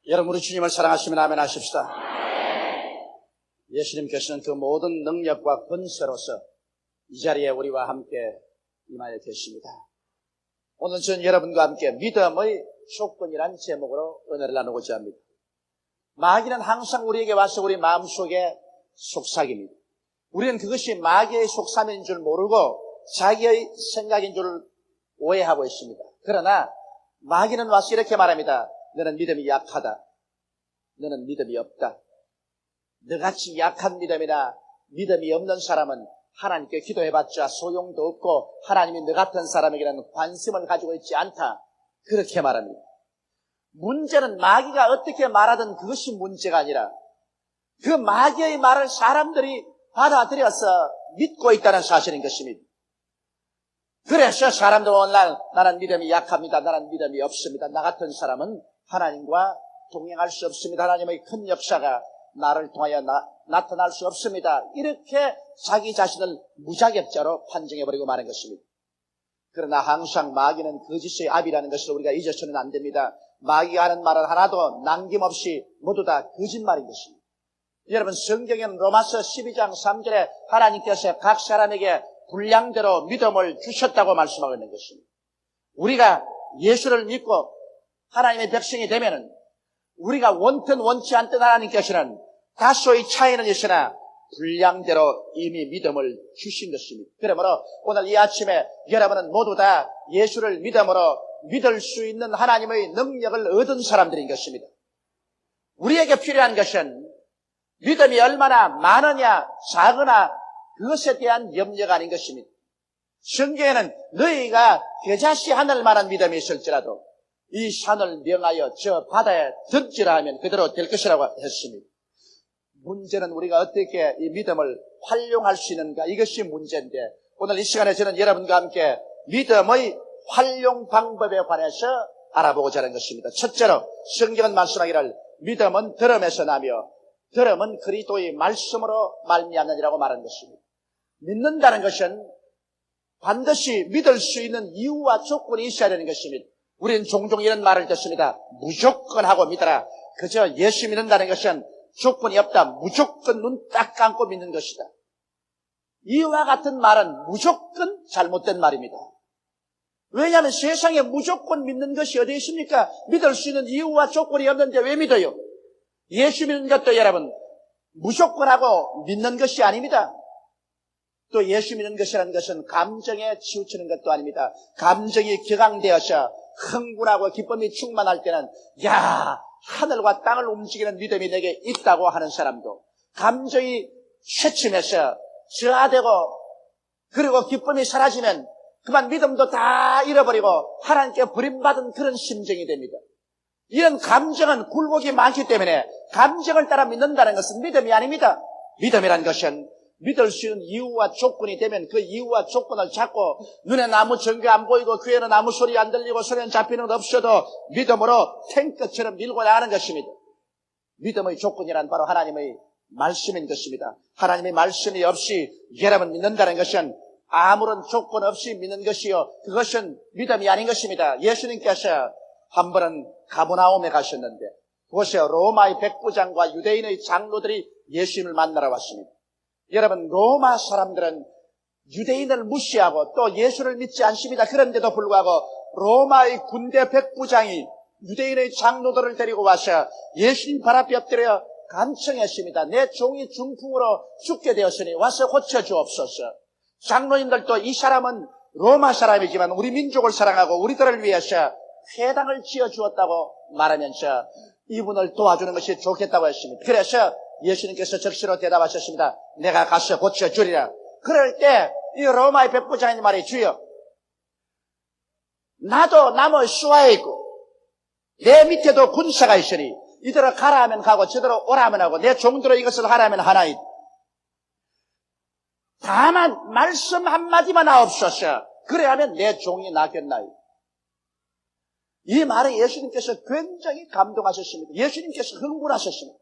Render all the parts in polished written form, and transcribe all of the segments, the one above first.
여러분, 우리 주님을 사랑하시면 아멘 하십시다. 예수님께서는 그 모든 능력과 권세로서 이 자리에 우리와 함께 임하여 계십니다. 오늘 저는 여러분과 함께 믿음의 조건이란 제목으로 은혜를 나누고자 합니다. 마귀는 항상 우리에게 와서 우리 마음속에 속삭입니다. 우리는 그것이 마귀의 속삭임인 줄 모르고 자기의 생각인 줄 오해하고 있습니다. 그러나 마귀는 와서 이렇게 말합니다. 너는 믿음이 약하다. 너는 믿음이 없다. 너같이 약한 믿음이나 믿음이 없는 사람은 하나님께 기도해봤자 소용도 없고 하나님이 너 같은 사람에게는 관심을 가지고 있지 않다. 그렇게 말합니다. 문제는 마귀가 어떻게 말하든 그것이 문제가 아니라 그 마귀의 말을 사람들이 받아들여서 믿고 있다는 사실인 것입니다. 그래서 사람들 오늘날 나는 믿음이 약합니다. 나는 믿음이 없습니다. 나 같은 사람은 하나님과 동행할 수 없습니다. 하나님의 큰 역사가 나를 통하여 나타날 수 없습니다. 이렇게 자기 자신을 무자격자로 판정해버리고 마는 것입니다. 그러나 항상 마귀는 거짓의 압이라는 것을 우리가 잊어서는 안 됩니다. 마귀가 하는 말은 하나도 남김없이 모두 다 거짓말인 것입니다. 여러분, 성경에는 로마서 12장 3절에 하나님께서 각 사람에게 분량대로 믿음을 주셨다고 말씀하고 있는 것입니다. 우리가 예수를 믿고 하나님의 백성이 되면은 우리가 원튼 원치 않던 하나님께서는 다소의 차이는 있으나 분량대로 이미 믿음을 주신 것입니다. 그러므로 오늘 이 아침에 여러분은 모두 다 예수를 믿음으로 믿을 수 있는 하나님의 능력을 얻은 사람들인 것입니다. 우리에게 필요한 것은 믿음이 얼마나 많으냐 작으나 그것에 대한 염려가 아닌 것입니다. 성경에는 너희가 겨자씨 하늘만한 믿음이 있을지라도 이 산을 명하여 저 바다에 던지라 하면 그대로 될 것이라고 했습니다. 문제는 우리가 어떻게 이 믿음을 활용할 수 있는가, 이것이 문제인데 오늘 이 시간에 저는 여러분과 함께 믿음의 활용 방법에 관해서 알아보고자 하는 것입니다. 첫째로 성경은 말씀하기를 믿음은 들음에서 나며 들음은 그리스도의 말씀으로 말미암느니라고 말한 것입니다. 믿는다는 것은 반드시 믿을 수 있는 이유와 조건이 있어야 되는 것입니다. 우리는 종종 이런 말을 듣습니다. 무조건 하고 믿어라. 그저 예수 믿는다는 것은 조건이 없다. 무조건 눈 딱 감고 믿는 것이다. 이와 같은 말은 무조건 잘못된 말입니다. 왜냐하면 세상에 무조건 믿는 것이 어디 있습니까? 믿을 수 있는 이유와 조건이 없는데 왜 믿어요? 예수 믿는 것도 여러분 무조건 하고 믿는 것이 아닙니다. 또 예수 믿는 것이라는 것은 감정에 치우치는 것도 아닙니다. 감정이 격앙되어서 흥분하고 기쁨이 충만할 때는 야, 하늘과 땅을 움직이는 믿음이 내게 있다고 하는 사람도, 감정이 쇠침해서 저하되고 그리고 기쁨이 사라지면 그만 믿음도 다 잃어버리고 하나님께 버림받은 그런 심정이 됩니다. 이런 감정은 굴곡이 많기 때문에 감정을 따라 믿는다는 것은 믿음이 아닙니다. 믿음이란 것은 믿을 수 있는 이유와 조건이 되면 그 이유와 조건을 찾고 눈에는 아무 증거 안 보이고 귀에는 아무 소리 안 들리고 손에는 잡히는 것 없어도 믿음으로 탱크처럼 밀고 나가는 것입니다. 믿음의 조건이란 바로 하나님의 말씀인 것입니다. 하나님의 말씀이 없이 여러분 믿는다는 것은 아무런 조건 없이 믿는 것이요, 그것은 믿음이 아닌 것입니다. 예수님께서 한 번은 가버나움에 가셨는데 그곳에 로마의 백부장과 유대인의 장로들이 예수님을 만나러 왔습니다. 여러분, 로마 사람들은 유대인을 무시하고 또 예수를 믿지 않습니다. 그런데도 불구하고 로마의 군대 백부장이 유대인의 장로들을 데리고 와서 예수님 발 앞에 엎드려 간청했습니다. 내 종이 중풍으로 죽게 되었으니 와서 고쳐주옵소서. 장로님들도 이 사람은 로마 사람이지만 우리 민족을 사랑하고 우리들을 위해서 회당을 지어주었다고 말하면서 이분을 도와주는 것이 좋겠다고 했습니다. 그래서 예수님께서 적시로 대답하셨습니다. 내가 가서 고쳐주리라. 그럴 때 이 로마의 백부장이 말이, 주여, 나도 남의 수하에 있고 내 밑에도 군사가 있으니 이대로 가라 하면 가고 저대로 오라 하면 하고 내 종대로 이것을 하라 하면 하나이다. 다만 말씀 한마디만 하옵소서. 그래야 하면 내 종이 낫겠나이다. 이 말에 예수님께서 굉장히 감동하셨습니다. 예수님께서 흥분하셨습니다.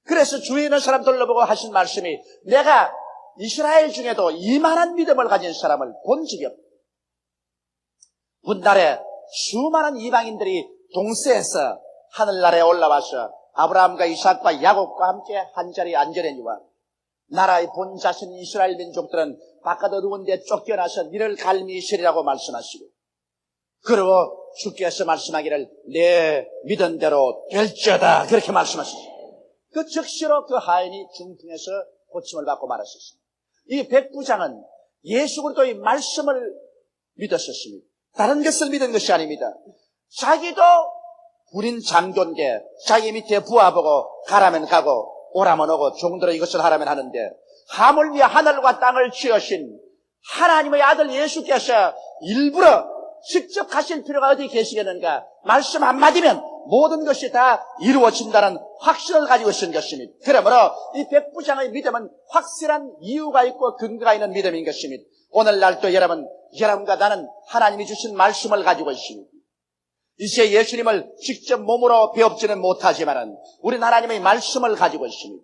그래서 주위에 있는 사람들로 보고 하신 말씀이, 내가 이스라엘 중에도 이만한 믿음을 가진 사람을 본 적이 없다. 훗날에 수많은 이방인들이 동세에서 하늘나라에 올라와서 아브라함과 이삭과 야곱과 함께 한자리에 앉으려니와 나라의 본 자신 이스라엘 민족들은 바깥 어두운 데 쫓겨나서 니를 갈미 있으리라고 말씀하시고, 그리고 주께서 말씀하기를 내 믿은 대로 될지어다 그렇게 말씀하셨습니다. 그 즉시로 그 하인이 중풍에서 고침을 받고 말았었습니다. 이 백부장은 예수 그리스도의 말씀을 믿었었습니다. 다른 것을 믿은 것이 아닙니다. 자기도 군인 장교인데 자기 밑에 부하보고 가라면 가고 오라면 오고 종들은 이것을 하라면 하는데, 하물며 하늘과 땅을 지으신 하나님의 아들 예수께서 일부러 직접 가실 필요가 어디 계시겠는가? 말씀 한마디면 모든 것이 다 이루어진다는 확신을 가지고 있는 것입니다. 그러므로 이 백부장의 믿음은 확실한 이유가 있고 근거가 있는 믿음인 것입니다. 오늘날도 여러분과 나는 하나님이 주신 말씀을 가지고 있습니다. 이제 예수님을 직접 몸으로 배웁지는 못하지만 우리는 하나님의 말씀을 가지고 있습니다.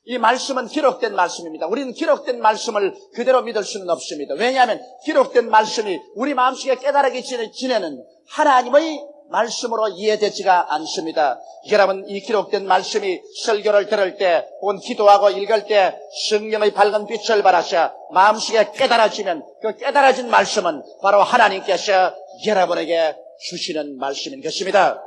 이 말씀은 기록된 말씀입니다. 우리는 기록된 말씀을 그대로 믿을 수는 없습니다. 왜냐하면 기록된 말씀이 우리 마음속에 깨달아기 전에는 하나님의 말씀으로 이해되지가 않습니다. 여러분, 이 기록된 말씀이 설교를 들을 때 혹은 기도하고 읽을 때 성령의 밝은 빛을 발하셔 마음속에 깨달아지면 그 깨달아진 말씀은 바로 하나님께서 여러분에게 주시는 말씀인 것입니다.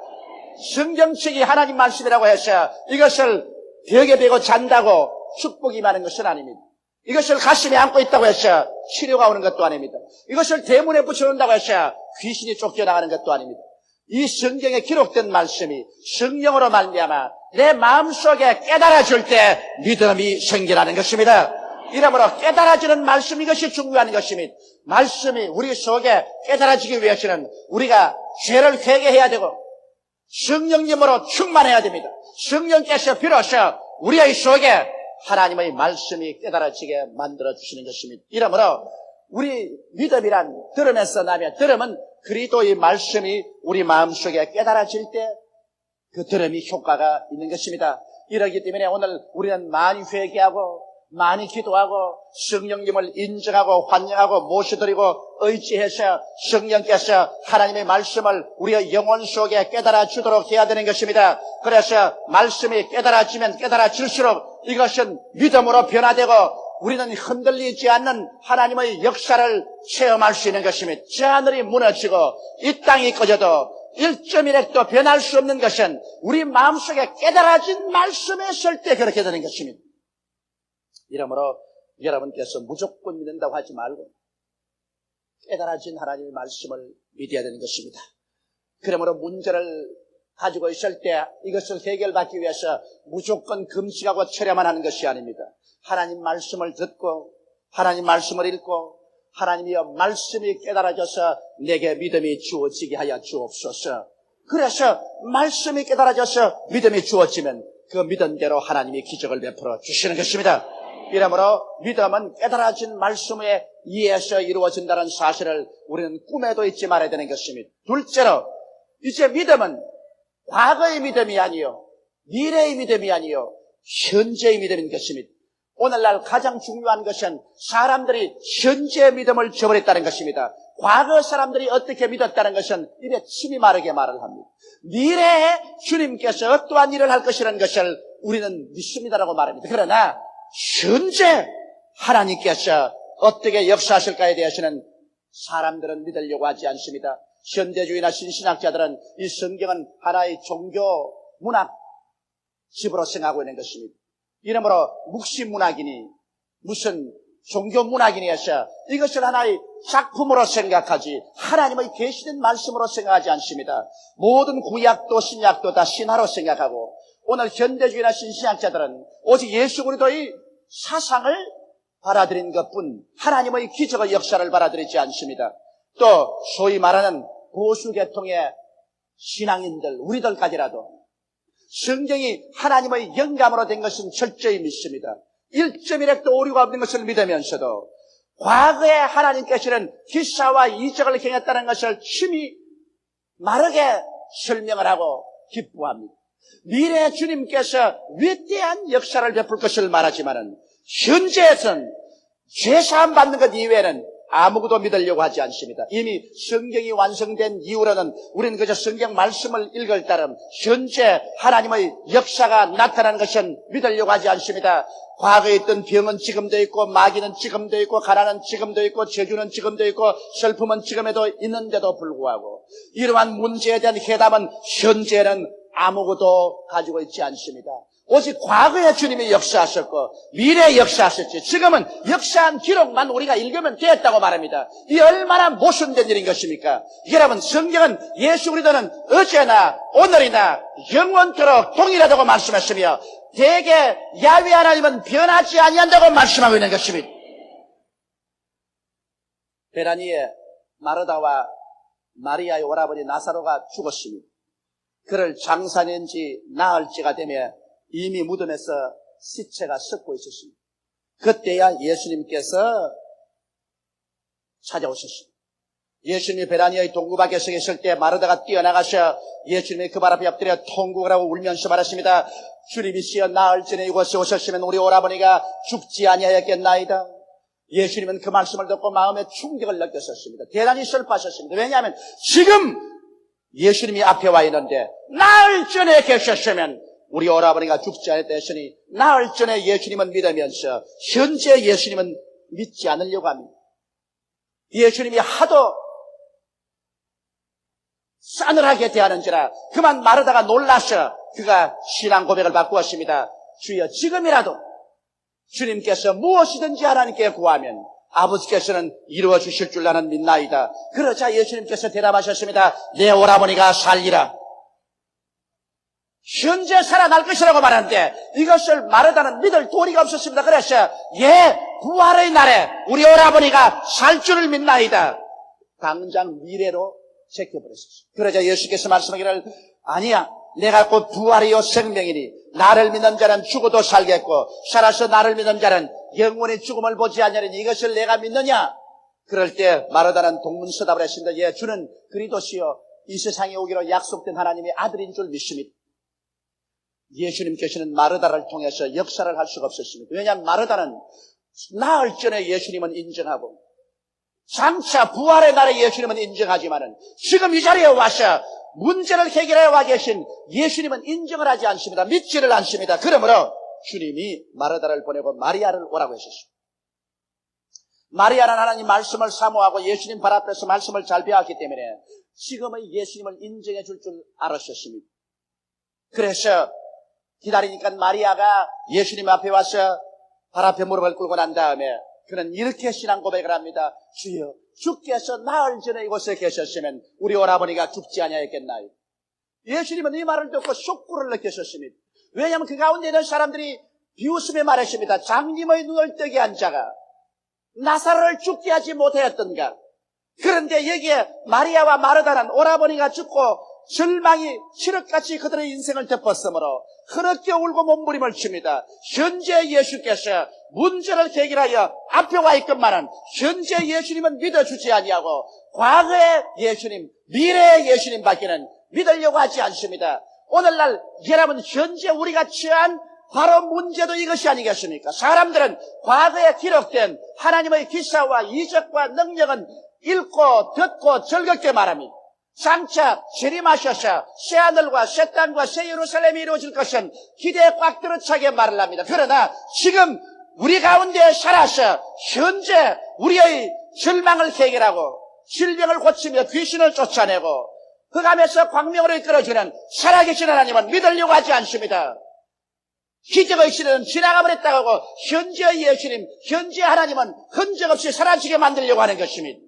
성경책이 하나님 말씀이라고 해서 이것을 벽에 베고 잔다고 축복이 많은 것은 아닙니다. 이것을 가슴에 안고 있다고 해서 치료가 오는 것도 아닙니다. 이것을 대문에 붙여놓는다고 해서 귀신이 쫓겨나가는 것도 아닙니다. 이 성경에 기록된 말씀이 성령으로 말미암아 내 마음속에 깨달아질 때 믿음이 생기라는 것입니다. 이러므로 깨달아지는 말씀, 이것이 중요한 것입니다. 말씀이 우리 속에 깨달아지기 위해서는 우리가 죄를 회개해야 되고 성령님으로 충만해야 됩니다. 성령께서 비로소 우리의 속에 하나님의 말씀이 깨달아지게 만들어주시는 것입니다. 이러므로 우리 믿음이란 들음에서 나며, 들음은 그리스도의 말씀이 우리 마음속에 깨달아질 때 그 들음이 효과가 있는 것입니다. 이러기 때문에 오늘 우리는 많이 회개하고 많이 기도하고 성령님을 인정하고 환영하고 모셔드리고 의지해서 성령께서 하나님의 말씀을 우리의 영혼 속에 깨달아 주도록 해야 되는 것입니다. 그래서 말씀이 깨달아지면 깨달아질수록 이것은 믿음으로 변화되고 우리는 흔들리지 않는 하나님의 역사를 체험할 수 있는 것입니다. 저 하늘이 무너지고 이 땅이 꺼져도 1.1핵도 변할 수 없는 것은 우리 마음속에 깨달아진 말씀에 설 때 그렇게 되는 것입니다. 이러므로 여러분께서 무조건 믿는다고 하지 말고 깨달아진 하나님의 말씀을 믿어야 되는 것입니다. 그러므로 문제를 가지고 있을 때 이것을 해결받기 위해서 무조건 금식하고 철야만 하는 것이 아닙니다. 하나님 말씀을 듣고 하나님 말씀을 읽고 하나님이여 말씀이 깨달아져서 내게 믿음이 주어지게 하여 주옵소서. 그래서 말씀이 깨달아져서 믿음이 주어지면 그 믿음대로 하나님이 기적을 베풀어 주시는 것입니다. 이러므로 믿음은 깨달아진 말씀에 의해서 이루어진다는 사실을 우리는 꿈에도 잊지 말아야 되는 것입니다. 둘째로, 이제 믿음은 과거의 믿음이 아니요 미래의 믿음이 아니요 현재의 믿음인 것입니다. 오늘날 가장 중요한 것은 사람들이 현재의 믿음을 저버렸다는 것입니다. 과거 사람들이 어떻게 믿었다는 것은 입에 침이 마르게 말을 합니다. 미래에 주님께서 어떠한 일을 할 것이라는 것을 우리는 믿습니다라고 말합니다. 그러나 현재 하나님께서 어떻게 역사하실까에 대해서는 사람들은 믿으려고 하지 않습니다. 현대주의나 신신학자들은 이 성경은 하나의 종교 문학 집으로 생각하고 있는 것입니다. 이러므로 묵시문학이니 무슨 종교문학이니 해서 이것을 하나의 작품으로 생각하지 하나님의 계시된 말씀으로 생각하지 않습니다. 모든 구약도 신약도 다 신화로 생각하고 오늘 현대주의나 신신학자들은 오직 예수 그리스도의 사상을 받아들인 것뿐 하나님의 기적의 역사를 받아들이지 않습니다. 또 소위 말하는 보수계통의 신앙인들, 우리들까지라도 성경이 하나님의 영감으로 된 것은 철저히 믿습니다. 1.1핵도 오류가 없는 것을 믿으면서도 과거에 하나님께서는 기사와 이적을 행했다는 것을 심히 마르게 설명을 하고 기뻐합니다. 미래에 주님께서 위대한 역사를 베풀 것을 말하지만은 현재에서는 죄사함 받는 것 이외에는 아무것도 믿으려고 하지 않습니다. 이미 성경이 완성된 이후로는 우리는 그저 성경 말씀을 읽을 따름 현재 하나님의 역사가 나타나는 것은 믿으려고 하지 않습니다. 과거에 있던 병은 지금도 있고, 마귀는 지금도 있고, 가난은 지금도 있고, 저주는 지금도 있고, 슬픔은 지금에도 있는데도 불구하고 이러한 문제에 대한 해답은 현재는 아무것도 가지고 있지 않습니다. 오직 과거에 주님이 역사하셨고 미래에 역사하셨지, 지금은 역사한 기록만 우리가 읽으면 됐다고 말합니다. 이 얼마나 모순된 일인 것입니까? 여러분, 성경은 예수 그리스도는 어제나 오늘이나 영원토록 동일하다고 말씀했으며 대개 야훼 하나님은 변하지 아니한다고 말씀하고 있는 것입니다. 베라니에 마르다와 마리아의 오라버니 나사로가 죽었습니다. 그를 장사낸지 나흘째가 되며 이미 무덤에서 시체가 썩고 있었습니다. 그때야 예수님께서 찾아오셨습니다. 예수님이 베라니아의 동굴 밖에 서 계실 때 마르다가 뛰어나가셔 예수님이 그 발 앞에 엎드려 통곡을 하고 울면서 말했습니다. 주님이시여, 나흘 전에 이곳에 오셨으면 우리 오라버니가 죽지 아니하였겠나이다. 예수님은 그 말씀을 듣고 마음에 충격을 느꼈었습니다. 대단히 슬퍼하셨습니다. 왜냐하면 지금 예수님이 앞에 와 있는데 나흘 전에 계셨으면 우리 오라버니가 죽지 않았다 했으니 나흘 전에 예수님은 믿으면서 현재 예수님은 믿지 않으려고 합니다. 예수님이 하도 싸늘하게 대하는지라 그만 마르다가 놀라서 그가 신앙 고백을 바꾸었습니다. 주여, 지금이라도 주님께서 무엇이든지 하나님께 구하면 아버지께서는 이루어 주실 줄 나는 믿나이다. 그러자 예수님께서 대답하셨습니다. 내 오라버니가 살리라. 현재 살아날 것이라고 말하는데 이것을 마르다는 믿을 도리가 없었습니다. 그래서 부활의 날에 우리 오라버니가 살 줄을 믿나이다. 당장 미래로 제껴버렸었어요. 그러자 예수께서 말씀하기를, 아니야, 내가 곧 부활이요 생명이니 나를 믿는 자는 죽어도 살겠고 살아서 나를 믿는 자는 영원히 죽음을 보지 않으리니 이것을 내가 믿느냐? 그럴 때 마르다는 동문서답을 했습니다. 주는 그리스도시요 이 세상에 오기로 약속된 하나님의 아들인 줄 믿습니다. 예수님께서는 마르다를 통해서 역사를 할 수가 없었습니다. 왜냐하면 마르다는 나흘 전에 예수님은 인정하고 장차 부활의 날에 예수님은 인정하지만은 지금 이 자리에 와서 문제를 해결해 와 계신 예수님은 인정을 하지 않습니다. 믿지를 않습니다. 그러므로 주님이 마르다를 보내고 마리아를 오라고 하셨습니다. 마리아는 하나님 말씀을 사모하고 예수님 발 앞에서 말씀을 잘 배웠기 때문에 지금의 예수님을 인정해 줄 알았었습니다. 그래서 기다리니까 마리아가 예수님 앞에 와서 발 앞에 무릎을 꿇고 난 다음에 그는 이렇게 신앙 고백을 합니다. 주여, 주께서 나흘 전에 이곳에 계셨으면 우리 오라버니가 죽지 아니하였겠나요? 예수님은 이 말을 듣고 촉구를 느끼셨습니다. 왜냐하면 그 가운데 있는 사람들이 비웃음에 말했습니다. 장님의 눈을 뜨게 한 자가 나사로를 죽게 하지 못하였던가. 그런데 여기에 마리아와 마르다는 오라버니가 죽고 절망이 칠흑같이 그들의 인생을 덮었으므로 그렇게 울고 몸부림을 칩니다. 현재 예수께서 문제를 해결하여 앞에 와 있건만은 현재 예수님은 믿어주지 아니하고 과거의 예수님, 미래의 예수님밖에는 믿으려고 하지 않습니다. 오늘날 여러분, 현재 우리가 처한 바로 문제도 이것이 아니겠습니까? 사람들은 과거에 기록된 하나님의 기사와 이적과 능력은 읽고 듣고 즐겁게 말합니다. 장차 재림하셔서 새하늘과 새 땅과 새 예루살렘이 이루어질 것은 기대에 꽉 들어차게 말을 합니다. 그러나 지금 우리 가운데 살아서 현재 우리의 절망을 해결하고 질병을 고치며 귀신을 쫓아내고 흑암에서 광명으로 이끌어주는 살아계신 하나님은 믿으려고 하지 않습니다. 기적의 시대는 지나가 버렸다고 하고 현재의 예수님, 현재 하나님은 흔적 없이 사라지게 만들려고 하는 것입니다.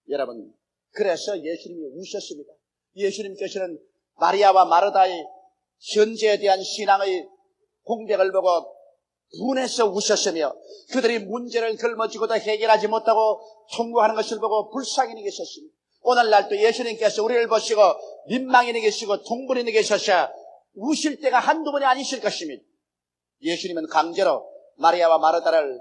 여러분, 그래서 예수님이 우셨습니다. 예수님께서는 마리아와 마르다의 현재에 대한 신앙의 공백을 보고 분해서 우셨으며 그들이 문제를 걸머쥐고도 해결하지 못하고 통고하는 것을 보고 불쌍히 여기셨습니다. 오늘날도 예수님께서 우리를 보시고 민망히 여기시고 통분히 여기셔서 우실 때가 한두 번이 아니실 것입니다. 예수님은 강제로 마리아와 마르다를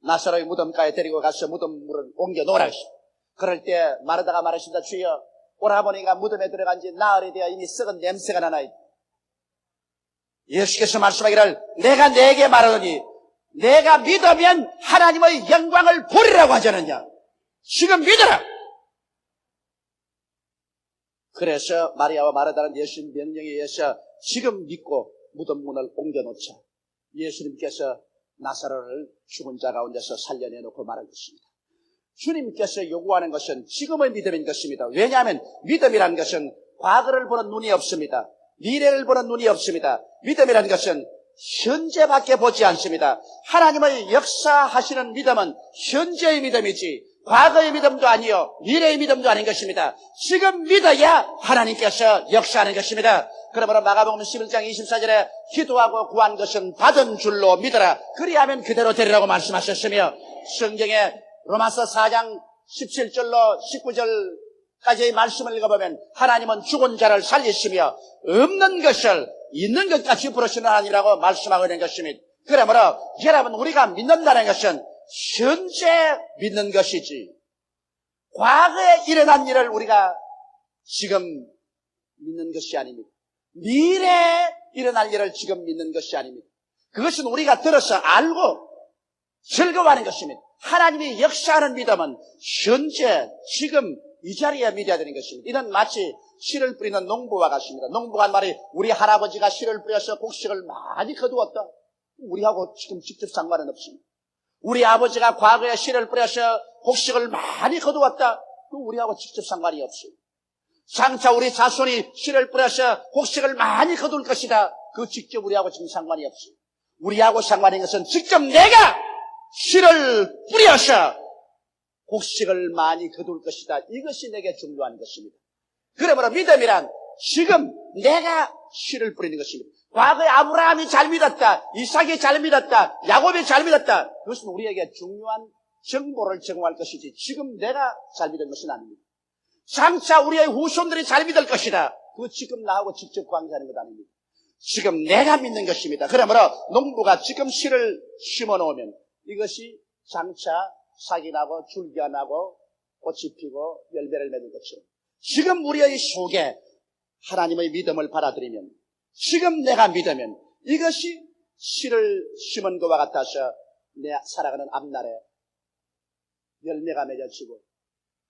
나사로의 무덤가에 데리고 가서 무덤물을 옮겨 놓으라 하십니다. 그럴 때 마르다가 말했습니다. 주여, 오라버니가 무덤에 들어간 지 나흘이 되어 이미 썩은 냄새가 나나이다. 예수께서 말씀하기를 내가 네게 말하노니 내가 믿으면 하나님의 영광을 보리라고 하지 않느냐. 지금 믿어라. 그래서 마리아와 마르다는 예수님 명령에 의해서 지금 믿고 무덤 문을 옮겨놓자. 예수님께서 나사로를 죽은 자 가운데서 살려내놓고 말한 것입니다. 주님께서 요구하는 것은 지금의 믿음인 것입니다. 왜냐하면 믿음이라는 것은 과거를 보는 눈이 없습니다. 미래를 보는 눈이 없습니다. 믿음이라는 것은 현재밖에 보지 않습니다. 하나님의 역사하시는 믿음은 현재의 믿음이지 과거의 믿음도 아니요 미래의 믿음도 아닌 것입니다. 지금 믿어야 하나님께서 역사하는 것입니다. 그러므로 마가복음 11장 24절에 기도하고 구한 것은 받은 줄로 믿어라. 그리하면 그대로 되리라고 말씀하셨으며, 성경에 로마서 4장 17절로 19절까지의 말씀을 읽어보면 하나님은 죽은 자를 살리시며 없는 것을 있는 것까지 부르시는 하나님이라고 말씀하고 있는 것입니다. 그러므로 여러분, 우리가 믿는다는 것은 현재 믿는 것이지 과거에 일어난 일을 우리가 지금 믿는 것이 아닙니다. 미래에 일어날 일을 지금 믿는 것이 아닙니다. 그것은 우리가 들어서 알고 즐거워하는 것입니다. 하나님이 역사하는 믿음은 현재 지금 이 자리에 믿어야 되는 것입니다. 이는 마치 씨를 뿌리는 농부와 같습니다. 농부가 한 말이, 우리 할아버지가 씨를 뿌려서 곡식을 많이 거두었다. 우리하고 지금 직접 상관은 없습니다. 우리 아버지가 과거에 씨를 뿌려서 곡식을 많이 거두었다. 우리하고 직접 상관이 없습니다. 장차 우리 자손이 씨를 뿌려서 곡식을 많이 거둘 것이다. 그 직접 우리하고 지금 상관이 없습니다. 우리하고 상관이 있는 것은 직접 내가 씨를 뿌려서 곡식을 많이 거둘 것이다. 이것이 내게 중요한 것입니다. 그러므로 믿음이란 지금 내가 씨를 뿌리는 것입니다. 과거에 아브라함이 잘 믿었다, 이삭이 잘 믿었다, 야곱이 잘 믿었다. 그것은 우리에게 중요한 정보를 제공할 것이지 지금 내가 잘 믿은 것은 아닙니다. 장차 우리의 후손들이 잘 믿을 것이다. 그거 지금 나하고 직접 관계하는 것 아닙니다. 지금 내가 믿는 것입니다. 그러므로 농부가 지금 씨를 심어놓으면 이것이 장차 싹이 나고 줄기가 나고 꽃이 피고 열매를 맺는 것처럼 지금 우리의 속에 하나님의 믿음을 받아들이면, 지금 내가 믿으면 이것이 씨를 심은 것과 같아서 내 살아가는 앞날에 열매가 맺어지고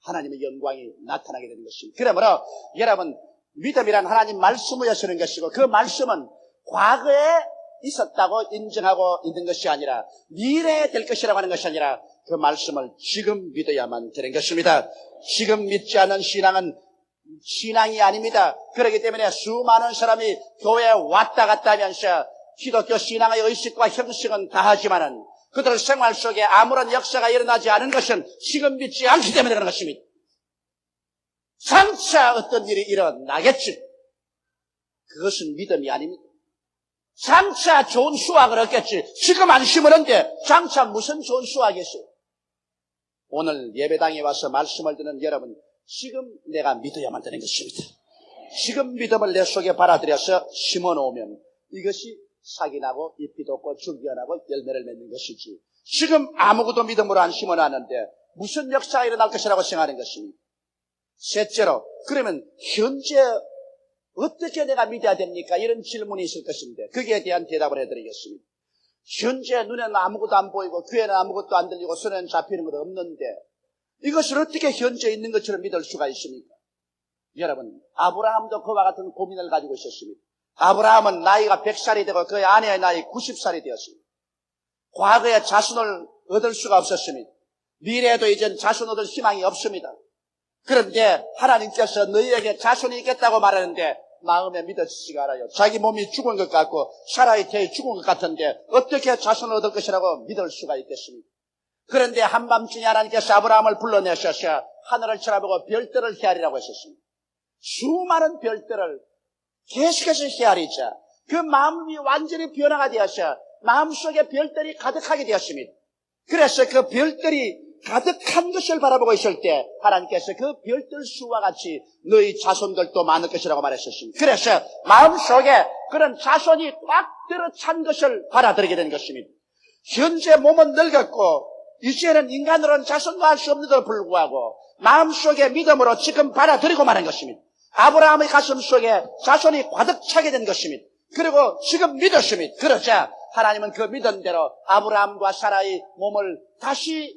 하나님의 영광이 나타나게 되는 것입니다. 그러므로 여러분, 믿음이란 하나님 말씀을 여시는 것이고, 그 말씀은 과거에 있었다고 인정하고 있는 것이 아니라 미래에 될 것이라고 하는 것이 아니라 그 말씀을 지금 믿어야만 되는 것입니다. 지금 믿지 않는 신앙은 신앙이 아닙니다. 그렇기 때문에 수많은 사람이 교회에 왔다 갔다 하면서 기독교 신앙의 의식과 형식은 다 하지만은 그들 생활 속에 아무런 역사가 일어나지 않은 것은 지금 믿지 않기 때문에 그런 것입니다. 장차 어떤 일이 일어나겠지. 그것은 믿음이 아닙니다. 장차 좋은 수확을 얻겠지. 지금 안 심었는데 장차 무슨 좋은 수확이 있어요. 오늘 예배당에 와서 말씀을 듣는 여러분, 지금 내가 믿어야만 되는 것입니다. 지금 믿음을 내 속에 받아들여서 심어놓으면 이것이 싹이 나고 잎이 돋고 줄기가 나고 열매를 맺는 것이지, 지금 아무것도 믿음으로 안 심어놨는데 무슨 역사가 일어날 것이라고 생각하는 것입니다. 셋째로, 그러면 현재 어떻게 내가 믿어야 됩니까? 이런 질문이 있을 것인데 거기에 대한 대답을 해드리겠습니다. 현재 눈에는 아무것도 안 보이고 귀에는 아무것도 안 들리고 손에는 잡히는 것 없는데 이것을 어떻게 현재 있는 것처럼 믿을 수가 있습니까? 여러분, 아브라함도 그와 같은 고민을 가지고 있었습니다. 아브라함은 나이가 100살이 되고 그의 아내의 나이 90살이 되었습니다. 과거에 자손을 얻을 수가 없었습니다. 미래에도 이젠 자손 얻을 희망이 없습니다. 그런데 하나님께서 너희에게 자손이 있겠다고 말하는데 마음에 믿어지지가 않아요. 자기 몸이 죽은 것 같고 사라의 태에 죽은 것 같은데 어떻게 자손을 얻을 것이라고 믿을 수가 있겠습니까? 그런데 한밤중에 하나님께서 아브라함을 불러내셔서 하늘을 쳐다보고 별들을 헤아리라고 하셨습니다. 수많은 별들을 계속해서 헤아리자 그 마음이 완전히 변화가 되어서 마음속에 별들이 가득하게 되었습니다. 그래서 그 별들이 가득한 것을 바라보고 있을 때 하나님께서 그 별들 수와 같이 너희 자손들도 많을 것이라고 말했었습니다. 그래서 마음속에 그런 자손이 꽉 들어찬 것을 받아들이게 된 것입니다. 현재 몸은 늙었고 이제는 인간으로는 자손도 할 수 없는데도 불구하고 마음속에 믿음으로 지금 받아들이고 마는 것입니다. 아브라함의 가슴 속에 자손이 가득 차게 된 것입니다. 그리고 지금 믿었습니다. 그러자 하나님은 그 믿음대로 아브라함과 사라의 몸을 다시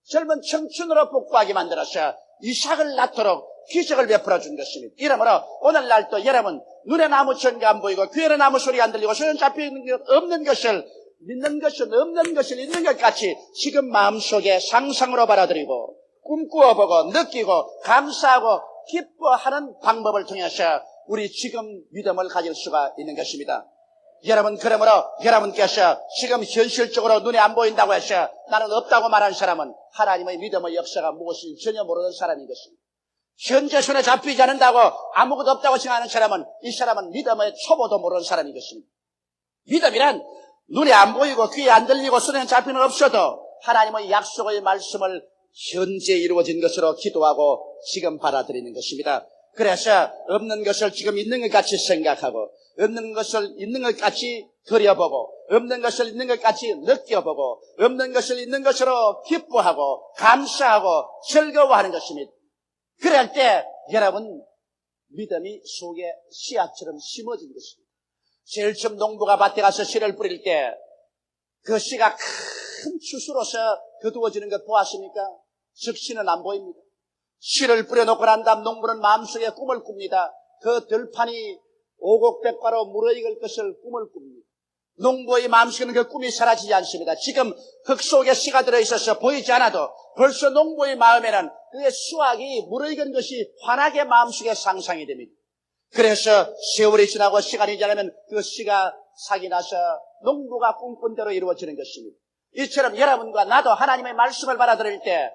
젊은 청춘으로 복구하게 만들어서 이삭을 낳도록 기적을 베풀어 준 것입니다. 이러므로 오늘날도 여러분 눈에 아무 전가 안 보이고 귀에는 아무 소리 안 들리고 손에 잡히는 것 없는 것을 믿는 것은 없는 것을 있는 것 같이 지금 마음속에 상상으로 받아들이고 꿈꾸어보고 느끼고 감사하고 기뻐하는 방법을 통해서 우리 지금 믿음을 가질 수가 있는 것입니다. 여러분, 그러므로 여러분께서 지금 현실적으로 눈에 안 보인다고 해서 나는 없다고 말하는 사람은 하나님의 믿음의 역사가 무엇인지 전혀 모르는 사람인 것입니다. 현재 손에 잡히지 않는다고 아무것도 없다고 생각하는 사람은 이 사람은 믿음의 초보도 모르는 사람인 것입니다. 믿음이란 눈에 안 보이고 귀에 안 들리고 손에 잡히는 없어도 하나님의 약속의 말씀을 현재 이루어진 것으로 기도하고 지금 받아들이는 것입니다. 그래서 없는 것을 지금 있는 것 같이 생각하고 없는 것을 있는 것 같이 그려보고 없는 것을 있는 것 같이 느껴보고 없는 것을 있는 것으로 기뻐하고 감사하고 즐거워하는 것입니다. 그럴 때 여러분 믿음이 속에 씨앗처럼 심어진 것입니다. 제일 처음 농부가 밭에 가서 씨를 뿌릴 때 그 씨가 큰 추수로서 거두어지는 것 보았습니까? 즉시는 안 보입니다. 씨를 뿌려놓고 난 다음 농부는 마음속에 꿈을 꿉니다. 그 들판이 오곡백과로 무르익을 것을 꿈을 꿉니다. 농부의 마음속에는 그 꿈이 사라지지 않습니다. 지금 흙 속에 씨가 들어있어서 보이지 않아도 벌써 농부의 마음에는 그의 수확이 무르익은 것이 환하게 마음속에 상상이 됩니다. 그래서 세월이 지나고 시간이 지나면 그 씨가 삭이 나서 농부가 꿈꾼 대로 이루어지는 것입니다. 이처럼 여러분과 나도 하나님의 말씀을 받아들일 때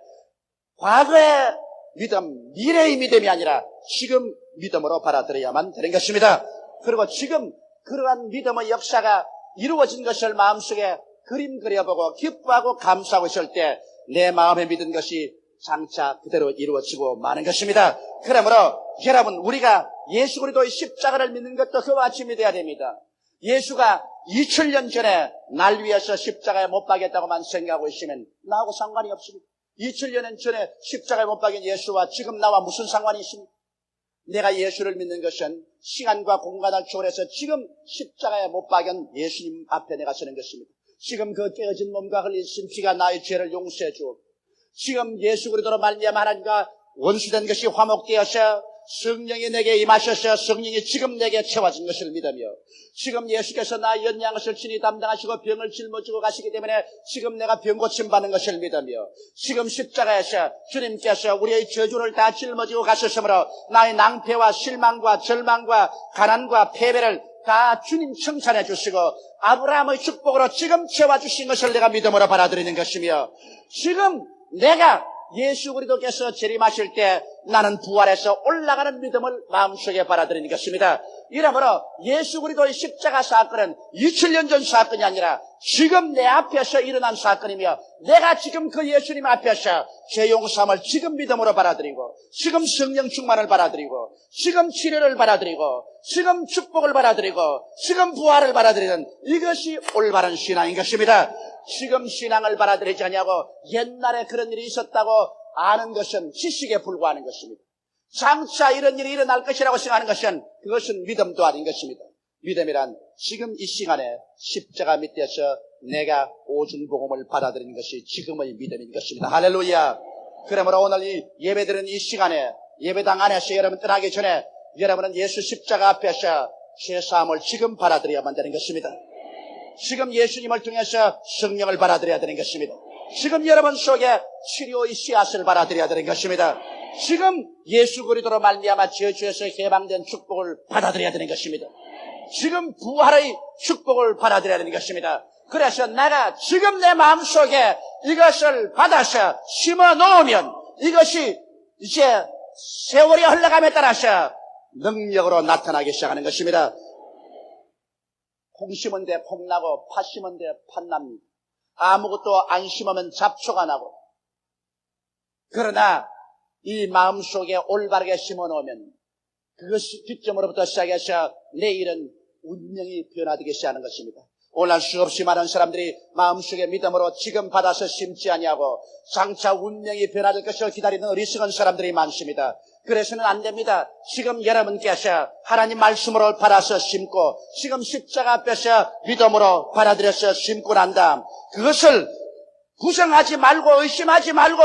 과거의 믿음, 미래의 믿음이 아니라 지금 믿음으로 받아들여야만 되는 것입니다. 그리고 지금 그러한 믿음의 역사가 이루어진 것을 마음속에 그림 그려보고 기뻐하고 감사하고 있을 때 내 마음에 믿은 것이 장차 그대로 이루어지고 마는 것입니다. 그러므로 여러분 우리가 예수 그리스도의 십자가를 믿는 것도 그와 같이 믿어야 됩니다. 예수가 2000년 전에 날 위해서 십자가에 못 박였다고만 생각하고 있으면 나하고 상관이 없습니다. 2000년 전에 십자가에 못 박인 예수와 지금 나와 무슨 상관이 있습니까? 내가 예수를 믿는 것은 시간과 공간을 초월해서 지금 십자가에 못 박인 예수님 앞에 내가 서는 것입니다. 지금 그 깨어진 몸과 흘리신 피가 나의 죄를 용서해 주옵고 지금 예수 그리스도로 말미암아 하나님과 원수된 것이 화목되어서 성령이 내게 임하셔서 성령이 지금 내게 채워진 것을 믿으며 지금 예수께서 나의 연약한 것을 친히 담당하시고 병을 짊어지고 가시기 때문에 지금 내가 병 고침 받는 것을 믿으며 지금 십자가에서 주님께서 우리의 저주를 다 짊어지고 가셨으므로 나의 낭패와 실망과 절망과 가난과 패배를 다 주님 칭찬해 주시고 아브라함의 축복으로 지금 채워주신 것을 내가 믿음으로 받아들이는 것이며 지금 내가 예수 그리스도께서 재림하실 때 나는 부활해서 올라가는 믿음을 마음속에 받아들이는 것입니다. 이러므로 예수 그리스도의 십자가 사건은 2000년 전 사건이 아니라 지금 내 앞에서 일어난 사건이며 내가 지금 그 예수님 앞에서 죄 용서함을 지금 믿음으로 받아들이고 지금 성령 충만을 받아들이고 지금 치료를 받아들이고 지금 축복을 받아들이고 지금 부활을 받아들이는 이것이 올바른 신앙인 것입니다. 지금 신앙을 받아들이지 않냐고 옛날에 그런 일이 있었다고 아는 것은 지식에 불과하는 것입니다. 장차 이런 일이 일어날 것이라고 생각하는 것은 그것은 믿음도 아닌 것입니다. 믿음이란 지금 이 시간에 십자가 밑에서 내가 오중복음을 받아들이는 것이 지금의 믿음인 것입니다. 할렐루야. 그러므로 오늘 이 예배드리는 이 시간에 예배당 안에서 여러분 떠나기 전에 여러분은 예수 십자가 앞에서 죄사함을 지금 받아들여야만 되는 것입니다. 지금 예수님을 통해서 성령을 받아들여야 되는 것입니다. 지금 여러분 속에 치료의 씨앗을 받아들여야 되는 것입니다. 지금 예수 그리스도로 말미암아 저주에서 해방된 축복을 받아들여야 되는 것입니다. 지금 부활의 축복을 받아들여야 되는 것입니다. 그래서 내가 지금 내 마음속에 이것을 받아서 심어 놓으면 이것이 이제 세월이 흘러감에 따라서 능력으로 나타나기 시작하는 것입니다. 콩 심은 데 콩 나고 팥 심은 데 팥 납니다. 아무것도 안 심으면 잡초가 나고 그러나 이 마음속에 올바르게 심어놓으면 그것이 기점으로부터 시작해서 내일은 운명이 변화되기 시작하는 것입니다. 오늘날 수없이 많은 사람들이 마음속에 믿음으로 지금 받아서 심지 아니하고 장차 운명이 변화될 것을 기다리는 어리석은 사람들이 많습니다. 그래서는 안 됩니다. 지금 여러분께서 하나님 말씀으로 받아서 심고 지금 십자가 앞에서 믿음으로 받아들여서 심고 난 다음 그것을 구성하지 말고 의심하지 말고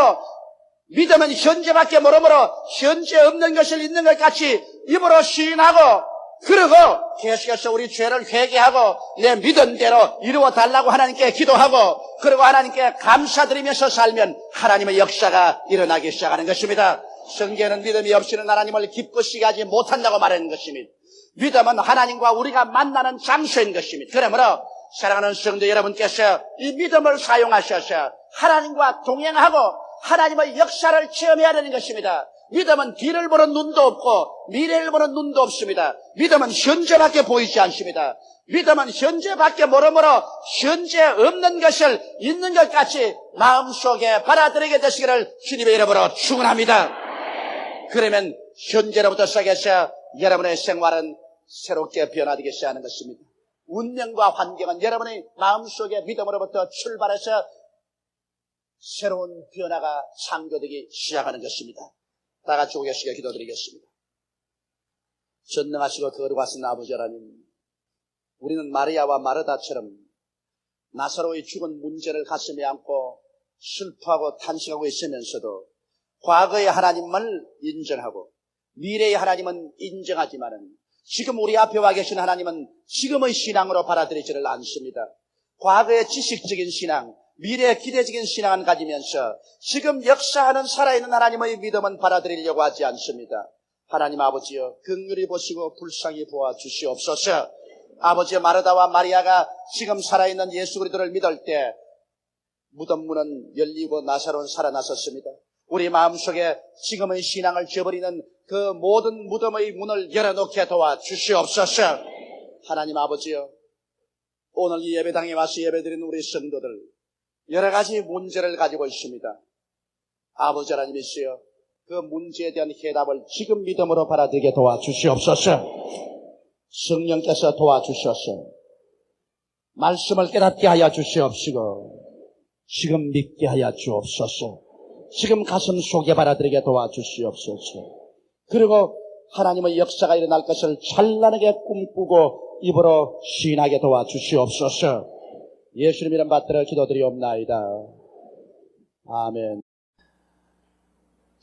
믿음은 현재밖에 모르므로 현재 없는 것을 있는 것 같이 입으로 시인하고 그러고 계속해서 우리 죄를 회개하고 내 믿은 대로 이루어 달라고 하나님께 기도하고 그리고 하나님께 감사드리면서 살면 하나님의 역사가 일어나기 시작하는 것입니다. 성경에는 믿음이 없이는 하나님을 기쁘시게 하지 못한다고 말하는 것입니다. 믿음은 하나님과 우리가 만나는 장소인 것입니다. 그러므로 사랑하는 성도 여러분께서 이 믿음을 사용하셔서 하나님과 동행하고 하나님의 역사를 체험해야 되는 것입니다. 믿음은 뒤를 보는 눈도 없고 미래를 보는 눈도 없습니다. 믿음은 현재밖에 보이지 않습니다. 믿음은 현재밖에 모르므로 현재 없는 것을 있는 것 같이 마음속에 받아들이게 되시기를 주님의 이름으로 축원합니다. 그러면 현재로부터 시작해서 여러분의 생활은 새롭게 변화되기 시작하는 것입니다. 운명과 환경은 여러분의 마음속에 믿음으로부터 출발해서 새로운 변화가 창조되기 시작하는 것입니다. 다 같이 오겠시게 기도드리겠습니다. 전능하시고 거룩하신 아버지 하나님, 우리는 마리아와 마르다처럼 나사로의 죽은 문제를 가슴에 안고 슬퍼하고 탄식하고 있으면서도 과거의 하나님을 인정하고 미래의 하나님은 인정하지만은 지금 우리 앞에 와 계신 하나님은 지금의 신앙으로 받아들이지를 않습니다. 과거의 지식적인 신앙, 미래의 기대적인 신앙을 가지면서 지금 역사하는 살아있는 하나님의 믿음은 받아들이려고 하지 않습니다. 하나님 아버지여, 긍휼히 보시고 불쌍히 보아 주시옵소서. 아버지 마르다와 마리아가 지금 살아있는 예수 그리스도를 믿을 때 무덤 문은 열리고 나사로는 살아났었습니다. 우리 마음속에 지금의 신앙을 저버리는 그 모든 무덤의 문을 열어놓게 도와 주시옵소서. 하나님 아버지여, 오늘 이 예배당에 와서 예배드리는 우리 성도들 여러 가지 문제를 가지고 있습니다. 아버지 하나님이시여, 그 문제에 대한 해답을 지금 믿음으로 받아들이게 도와주시옵소서. 성령께서 도와주셔서 말씀을 깨닫게 하여 주시옵시고 지금 믿게 하여 주옵소서. 지금 가슴 속에 받아들이게 도와주시옵소서. 그리고 하나님의 역사가 일어날 것을 찬란하게 꿈꾸고 입으로 시인하게 도와주시옵소서. 예수님 이름 받들어 기도드리옵나이다. 아멘.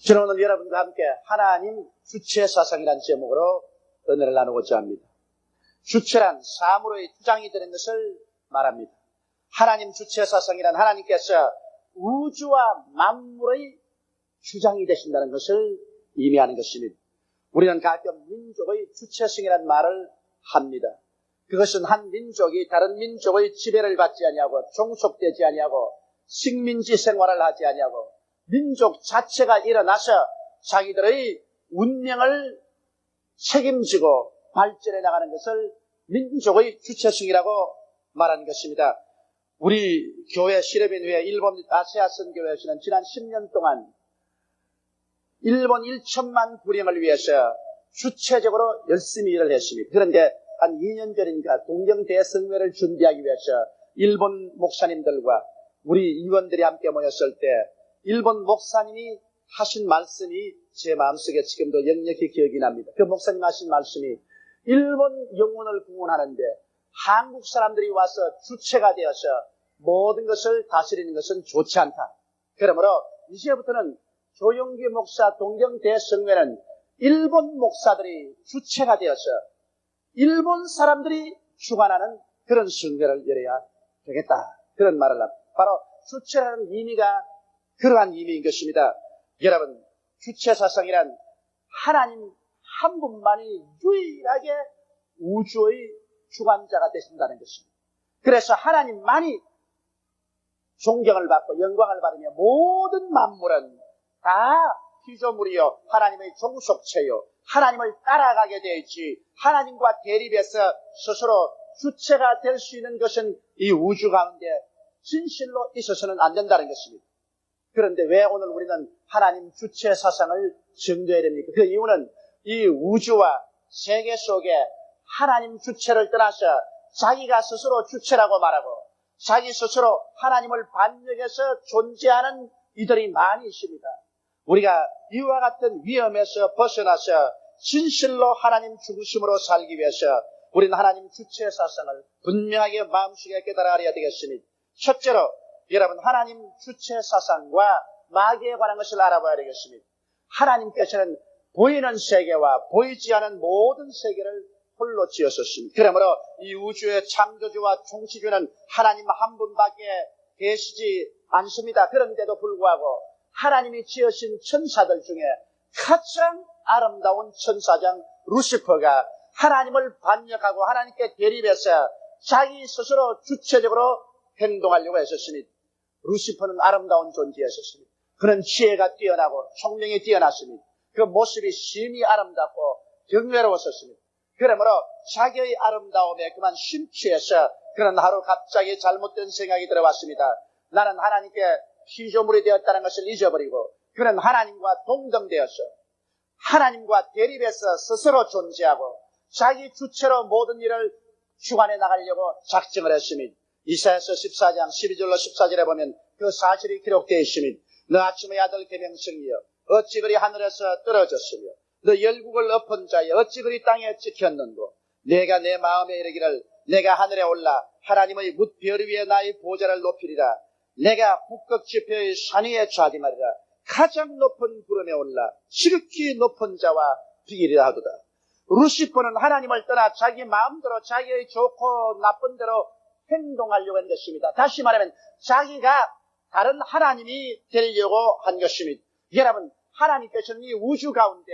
저는 오늘 여러분과 함께 하나님 주체사상이라는 제목으로 은혜를 나누고자 합니다. 주체란 사물의 주장이 되는 것을 말합니다. 하나님 주체사상이란 하나님께서 우주와 만물의 주장이 되신다는 것을 의미하는 것입니다. 우리는 가끔 민족의 주체성이라는 말을 합니다. 그것은 한 민족이 다른 민족의 지배를 받지 아니하고 종속되지 아니하고 식민지 생활을 하지 아니하고 민족 자체가 일어나서 자기들의 운명을 책임지고 발전해 나가는 것을 민족의 주체성이라고 말하는 것입니다. 우리 교회 시레빈회의 일본 아시아 선교회에서는 지난 10년 동안 일본 1천만 불령을 위해서 주체적으로 열심히 일을 했습니다. 그런데 한 2년 전인가 동경대성회를 준비하기 위해서 일본 목사님들과 우리 의원들이 함께 모였을 때 일본 목사님이 하신 말씀이 제 마음속에 지금도 역력히 기억이 납니다. 그 목사님 하신 말씀이 일본 영혼을 구원하는데 한국 사람들이 와서 주체가 되어서 모든 것을 다스리는 것은 좋지 않다. 그러므로 이제부터는 조영기 목사 동경대성회는 일본 목사들이 주체가 되어서 일본 사람들이 주관하는 그런 성회를 열어야 되겠다. 그런 말을 합니다. 바로 주체라는 의미가 그러한 의미인 것입니다. 여러분, 주체사상이란 하나님 한 분만이 유일하게 우주의 주관자가 되신다는 것입니다. 그래서 하나님만이 존경을 받고 영광을 받으며 모든 만물은 다 피조물이요 하나님의 종속체요 하나님을 따라가게 되어 있지 하나님과 대립해서 스스로 주체가 될 수 있는 것은 이 우주 가운데 진실로 있어서는 안 된다는 것입니다. 그런데 왜 오늘 우리는 하나님 주체 사상을 정죄해야 됩니까? 그 이유는 이 우주와 세계 속에 하나님 주체를 떠나서 자기가 스스로 주체라고 말하고 자기 스스로 하나님을 반역해서 존재하는 이들이 많이 있습니다. 우리가 이와 같은 위험에서 벗어나서 진실로 하나님 죽으심으로 살기 위해서 우리는 하나님 주체 사상을 분명하게 마음속에 깨달아 알아야 되겠습니다. 첫째로 여러분 하나님 주체 사상과 마귀에 관한 것을 알아봐야 되겠습니다. 하나님께서는 보이는 세계와 보이지 않은 모든 세계를 홀로 지었었습니다. 그러므로 이 우주의 창조주와 총치주는 하나님 한 분밖에 계시지 않습니다. 그런데도 불구하고 하나님이 지으신 천사들 중에 가장 아름다운 천사장 루시퍼가 하나님을 반역하고 하나님께 대립해서 자기 스스로 주체적으로 행동하려고 했었습니다. 루시퍼는 아름다운 존재였었습니다. 그는 지혜가 뛰어나고 총명이 뛰어났습니다. 그 모습이 심히 아름답고 경외로웠었습니다. 그러므로 자기의 아름다움에 그만 심취해서 그는 하루 갑자기 잘못된 생각이 들어왔습니다. 나는 하나님께 피조물이 되었다는 것을 잊어버리고 그는 하나님과 동등되어서 하나님과 대립해서 스스로 존재하고 자기 주체로 모든 일을 주관해 나가려고 작정을 했습니다. 이사야서 14장 12절로 14절에 보면 그 사실이 기록되어 있습니다. 너 아침의 아들 계명성이여 어찌 그리 하늘에서 떨어졌으며 너 열국을 엎은 자여 어찌 그리 땅에 찍혔는고 내가 내 마음에 이르기를 내가 하늘에 올라 하나님의 뭇별 위에 나의 보좌를 높이리라. 내가 북극 지표의 산 위에 좌디마리라. 가장 높은 구름에 올라 지극히 높은 자와 비기리라 하도다. 루시퍼는 하나님을 떠나 자기 마음대로 자기의 좋고 나쁜 대로 행동하려고 한 것입니다. 다시 말하면 자기가 다른 하나님이 되려고 한 것입니다. 여러분 하나님께서는 이 우주 가운데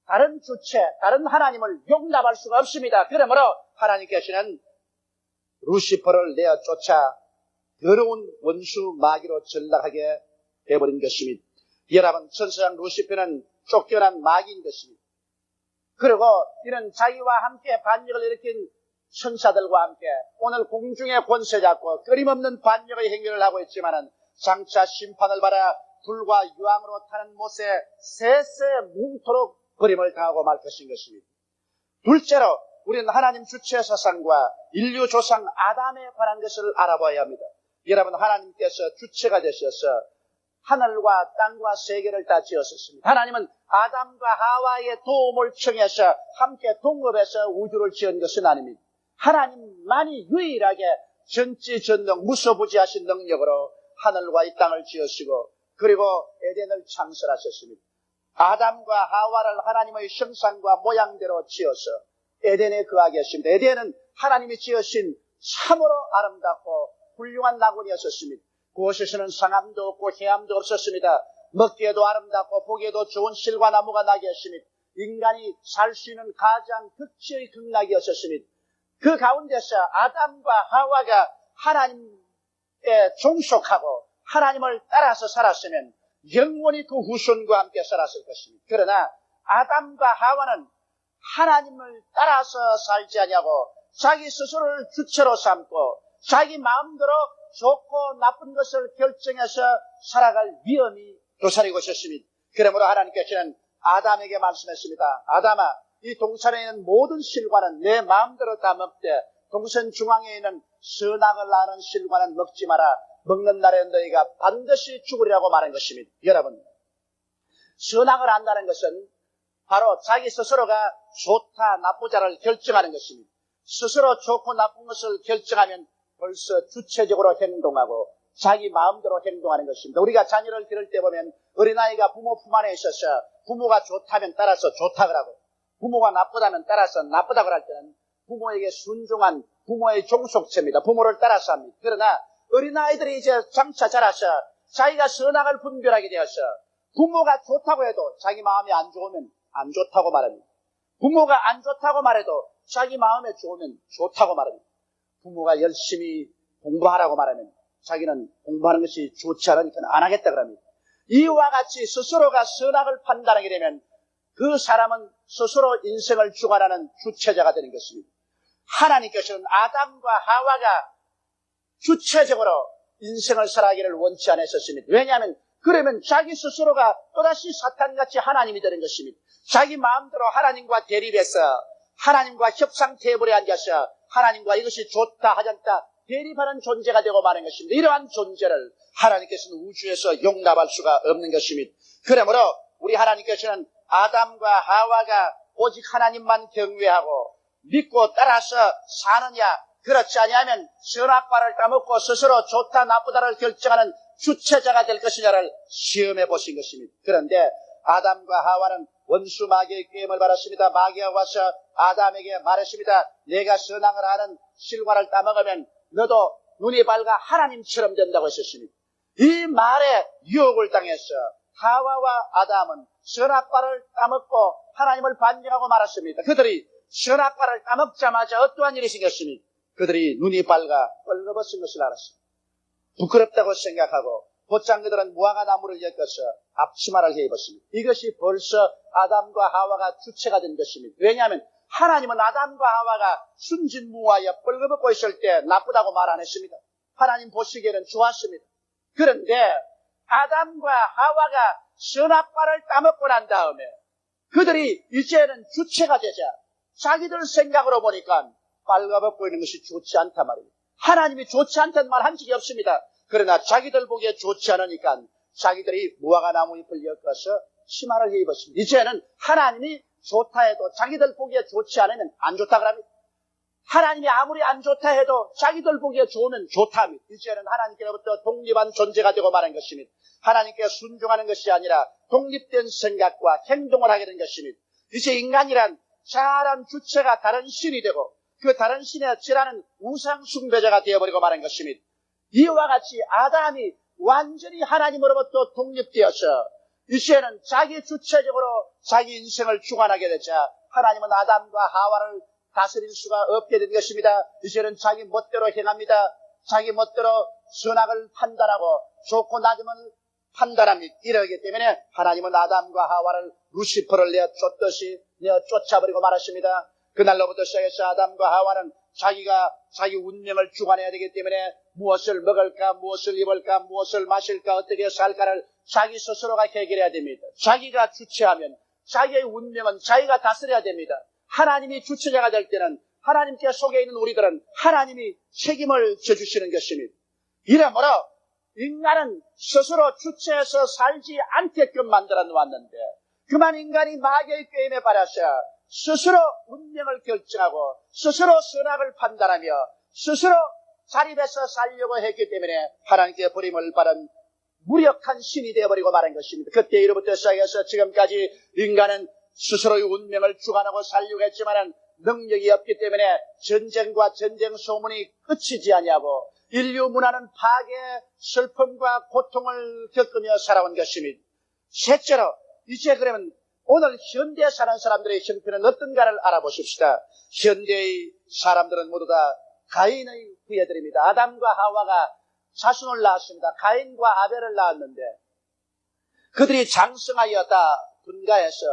다른 주체, 다른 하나님을 용납할 수가 없습니다. 그러므로 하나님께서는 루시퍼를 내어 쫓아 더러운 원수 마귀로 전락하게 해버린 것입니다. 여러분 천사장 루시퍼는 쫓겨난 마귀인 것입니다. 그리고 이는 자기와 함께 반역을 일으킨 천사들과 함께 오늘 공중의 권세 잡고 끊임없는 반역의 행위를 하고 있지만은 장차 심판을 받아 불과 유황으로 타는 못에 세세 뭉토록 버림을 당하고 말 것인 것입니다. 둘째로 우리는 하나님 주체 사상과 인류 조상 아담에 관한 것을 알아봐야 합니다. 여러분 하나님께서 주체가 되셔서 하늘과 땅과 세계를 다 지었습니다. 하나님은 아담과 하와의 도움을 청해서 함께 동업해서 우주를 지은 것은 아닙니다. 하나님만이 유일하게 전지전능 무소부지하신 능력으로 하늘과 이 땅을 지으시고 그리고 에덴을 창설하셨습니다. 아담과 하와를 하나님의 형상과 모양대로 지어서 에덴에 거하게 했습니다. 에덴은 하나님이 지으신 참으로 아름답고 훌륭한 낙원이었습니다. 그곳에서는 상함도 없고 해함도 없었습니다. 먹기에도 아름답고 보기에도 좋은 실과 나무가 나게 했습니다. 인간이 살 수 있는 가장 극치의 극락이었습니다. 그 가운데서 아담과 하와가 하나님에 종속하고 하나님을 따라서 살았으면 영원히 그 후손과 함께 살았을 것입니다. 그러나 아담과 하와는 하나님을 따라서 살지 아니하고 자기 스스로를 주체로 삼고 자기 마음대로 좋고 나쁜 것을 결정해서 살아갈 위험이 도사리고 있었습니다. 그러므로 하나님께서는 아담에게 말씀했습니다. 아담아, 이 동산에 있는 모든 실과는 내 마음대로 다 먹되 동산 중앙에 있는 선악을 아는 실과는 먹지 마라. 먹는 날에 너희가 반드시 죽으리라고 말한 것입니다. 여러분, 선악을 안다는 것은 바로 자기 스스로가 좋다 나쁘다를 결정하는 것입니다. 스스로 좋고 나쁜 것을 결정하면 벌써 주체적으로 행동하고 자기 마음대로 행동하는 것입니다. 우리가 자녀를 기를 때 보면 어린아이가 부모 품 안에 있어서 부모가 좋다면 따라서 좋다 그러고 부모가 나쁘다면 따라서 나쁘다 그럴 때는 부모에게 순종한 부모의 종속체입니다. 부모를 따라서 합니다. 그러나 어린아이들이 이제 장차 자라서 자기가 선악을 분별하게 되어서 부모가 좋다고 해도 자기 마음이 안 좋으면 안 좋다고 말합니다. 부모가 안 좋다고 말해도 자기 마음에 좋으면 좋다고 말합니다. 부모가 열심히 공부하라고 말하면 자기는 공부하는 것이 좋지 않으니까 안 하겠다 그럽니다. 이와 같이 스스로가 선악을 판단하게 되면 그 사람은 스스로 인생을 주관하는 주체자가 되는 것입니다. 하나님께서는 아담과 하와가 주체적으로 인생을 살아가기를 원치 않으셨습니다. 왜냐하면 그러면 자기 스스로가 또다시 사탄같이 하나님이 되는 것입니다. 자기 마음대로 하나님과 대립해서 하나님과 협상 테이블에 앉아서 하나님과 이것이 좋다 하jan다 대립하는 존재가 되고 마는 것입니다. 이러한 존재를 하나님께서는 우주에서 용납할 수가 없는 것입니다. 그러므로 우리 하나님께서는 아담과 하와가 오직 하나님만 경외하고 믿고 따라서 사느냐, 그렇지 아니하면 선악과를 따먹고 스스로 좋다 나쁘다를 결정하는 주체자가 될 것이냐를 시험해 보신 것입니다. 그런데 아담과 하와는 원수 마귀의 꾀임을 받았습니다. 마귀가 와서 아담에게 말했습니다. 내가 선악을 아는 실과를 따먹으면 너도 눈이 밝아 하나님처럼 된다고 했었습니다. 이 말에 유혹을 당해서 하와와 아담은 선악과를 따먹고 하나님을 반증하고 말았습니다. 그들이 선악과를 따먹자마자 어떠한 일이 생겼습니까? 그들이 눈이 밝아 뻘거벗은 것을 알았습니다. 부끄럽다고 생각하고 곧장 그들은 무화과 나무를 엮어서 앞치마를 해 입었습니다. 이것이 벌써 아담과 하와가 주체가 된 것입니다. 왜냐하면 하나님은 아담과 하와가 순진무화에 뻘거벗고 있을 때 나쁘다고 말 안 했습니다. 하나님 보시기에는 좋았습니다. 그런데 아담과 하와가 선악과를 따먹고 난 다음에 그들이 이제는 주체가 되자 자기들 생각으로 보니까 빨가벗고 있는 것이 좋지 않단 말입니다. 하나님이 좋지 않다는 말 한 적이 없습니다. 그러나 자기들 보기에 좋지 않으니까 자기들이 무화과 나무 잎을 엮어서 치마를 해 입었습니다. 이제는 하나님이 좋다 해도 자기들 보기에 좋지 않으면 안 좋다 그럽니다. 하나님이 아무리 안 좋다 해도 자기들 보기에 좋으면 좋다 합니다. 이제는 하나님께로부터 독립한 존재가 되고 마는 것입니다. 하나님께 순종하는 것이 아니라 독립된 생각과 행동을 하게 된 것입니다. 이제 인간이란 자란 주체가 다른 신이 되고 그 다른 신에 지라는 우상 숭배자가 되어버리고 마는 것입니다. 이와 같이 아담이 완전히 하나님으로부터 독립되어서 이제는 자기 주체적으로 자기 인생을 주관하게 되자 하나님은 아담과 하와를 다스릴 수가 없게 된 것입니다. 이제는 자기 멋대로 행합니다. 자기 멋대로 선악을 판단하고 좋고 나름을 판단합니다. 이러기 때문에 하나님은 아담과 하와를 루시퍼를 내어 쫓듯이 내어 쫓아버리고 말았습니다. 그날로부터 시작해서 아담과 하와는 자기가 자기 운명을 주관해야 되기 때문에 무엇을 먹을까, 무엇을 입을까, 무엇을 마실까, 어떻게 살까를 자기 스스로가 해결해야 됩니다. 자기가 주체하면 자기의 운명은 자기가 다스려야 됩니다. 하나님이 주체자가 될 때는 하나님께 속에 있는 우리들은 하나님이 책임을 져주시는 것입니다. 이러므로 인간은 스스로 주체해서 살지 않게끔 만들어 놓았는데 그만 인간이 마귀의 꾀임에 빠져서 스스로 운명을 결정하고 스스로 선악을 판단하며 스스로 자립해서 살려고 했기 때문에 하나님께 버림을 받은 무력한 신이 되어버리고 말한 것입니다. 그때 이로부터 시작해서 지금까지 인간은 스스로의 운명을 주관하고 살려고 했지만 능력이 없기 때문에 전쟁과 전쟁 소문이 그치지 아니하고 인류 문화는 파괴, 슬픔과 고통을 겪으며 살아온 것입니다. 셋째로 이제 그러면 오늘 현대에 사는 사람들의 형편은 어떤가를 알아보십시다. 현대의 사람들은 모두 다 가인의 후예들입니다. 아담과 하와가 자손을 낳았습니다. 가인과 아벨을 낳았는데 그들이 장성하여 다 분가해서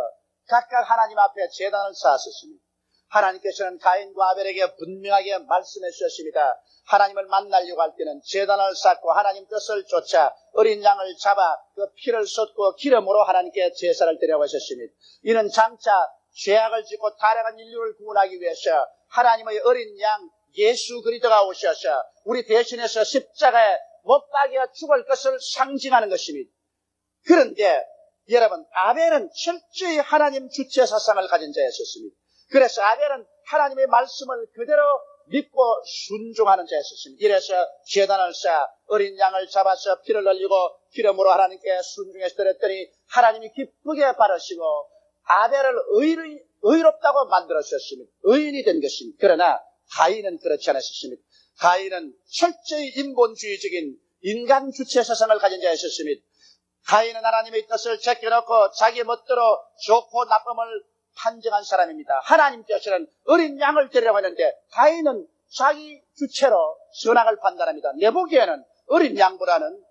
각각 하나님 앞에 제단을 쌓았습니다. 하나님께서는 가인과 아벨에게 분명하게 말씀해 주셨습니다. 하나님을 만나려고 할 때는 제단을 쌓고 하나님 뜻을 쫓아 어린 양을 잡아 그 피를 쏟고 기름으로 하나님께 제사를 드리라고 하셨습니다. 이는 장차 죄악을 짓고 타락한 인류를 구원하기 위해서 하나님의 어린 양 예수 그리스도가 오셔서 우리 대신해서 십자가에 못 박여 죽을 것을 상징하는 것입니다. 그런데 여러분, 아벨은 철저히 하나님 주체 사상을 가진 자였었습니다. 그래서 아벨은 하나님의 말씀을 그대로 믿고 순종하는 자였었습니다. 이래서 제단을 쌓아 어린 양을 잡아서 피를 흘리고 기름으로 하나님께 순종해서 드렸더니 하나님이 기쁘게 받으시고 아벨을 의롭다고 만들어주셨습니다. 의인이 된 것입니다. 그러나 가인은 그렇지 않았습니다. 가인은 철저히 인본주의적인 인간 주체 사상을 가진 자였습니다. 가인은 하나님의 뜻을 제껴놓고 자기 멋대로 좋고 나쁨을 판정한 사람입니다. 하나님께서는 어린 양을 드리라고 했는데 가인은 자기 주체로 선악을 판단합니다. 내 보기에는 어린 양보다는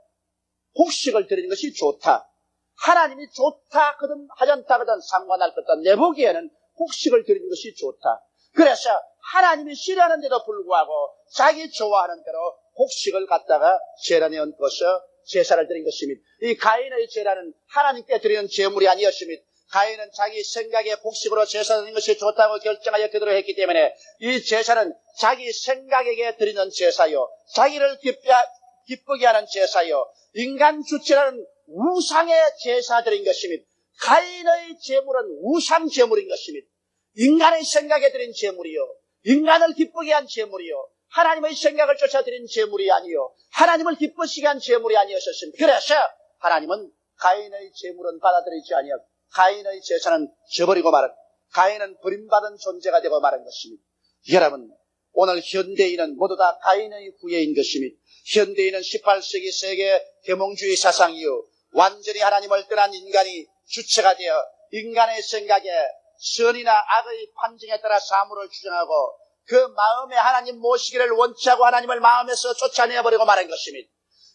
곡식을 드리는 것이 좋다. 하나님이 좋다 거든 하찮다 거든 상관할 것 없다. 내 보기에는 곡식을 드리는 것이 좋다. 그래서 하나님이 싫어하는데도 불구하고 자기 좋아하는 대로 곡식을 갖다가 제단에 얹어서 제사를 드린 것입니다. 이 가인의 제사는 하나님께 드리는 제물이 아니었습니다. 가인은 자기 생각의 곡식으로 제사 드리는 것이 좋다고 결정하여 그대로 했기 때문에 이 제사는 자기 생각에게 드리는 제사요, 자기를 기쁘게 하는 제사요, 인간 주체라는 우상의 제사들인 것입니다. 가인의 제물은 우상 제물인 것입니다. 인간의 생각에 드린 제물이요, 인간을 기쁘게 한 제물이요, 하나님의 생각을 쫓아 드린 제물이 아니요, 하나님을 기쁘시게 한 제물이 아니었습니다. 그래서 하나님은 가인의 제물은 받아들이지 아니하고 가인의 제사는 저버리고 말은, 가인은 버림받은 존재가 되고 말한 것입니다. 여러분, 오늘 현대인은 모두 다 가인의 후예인 것입니다. 현대인은 18세기 세계 계몽주의 사상 이후 완전히 하나님을 떠난 인간이 주체가 되어 인간의 생각에 선이나 악의 판정에 따라 사물을 주장하고 그 마음에 하나님 모시기를 원치 하고 하나님을 마음에서 쫓아내버리고 말한 것입니다.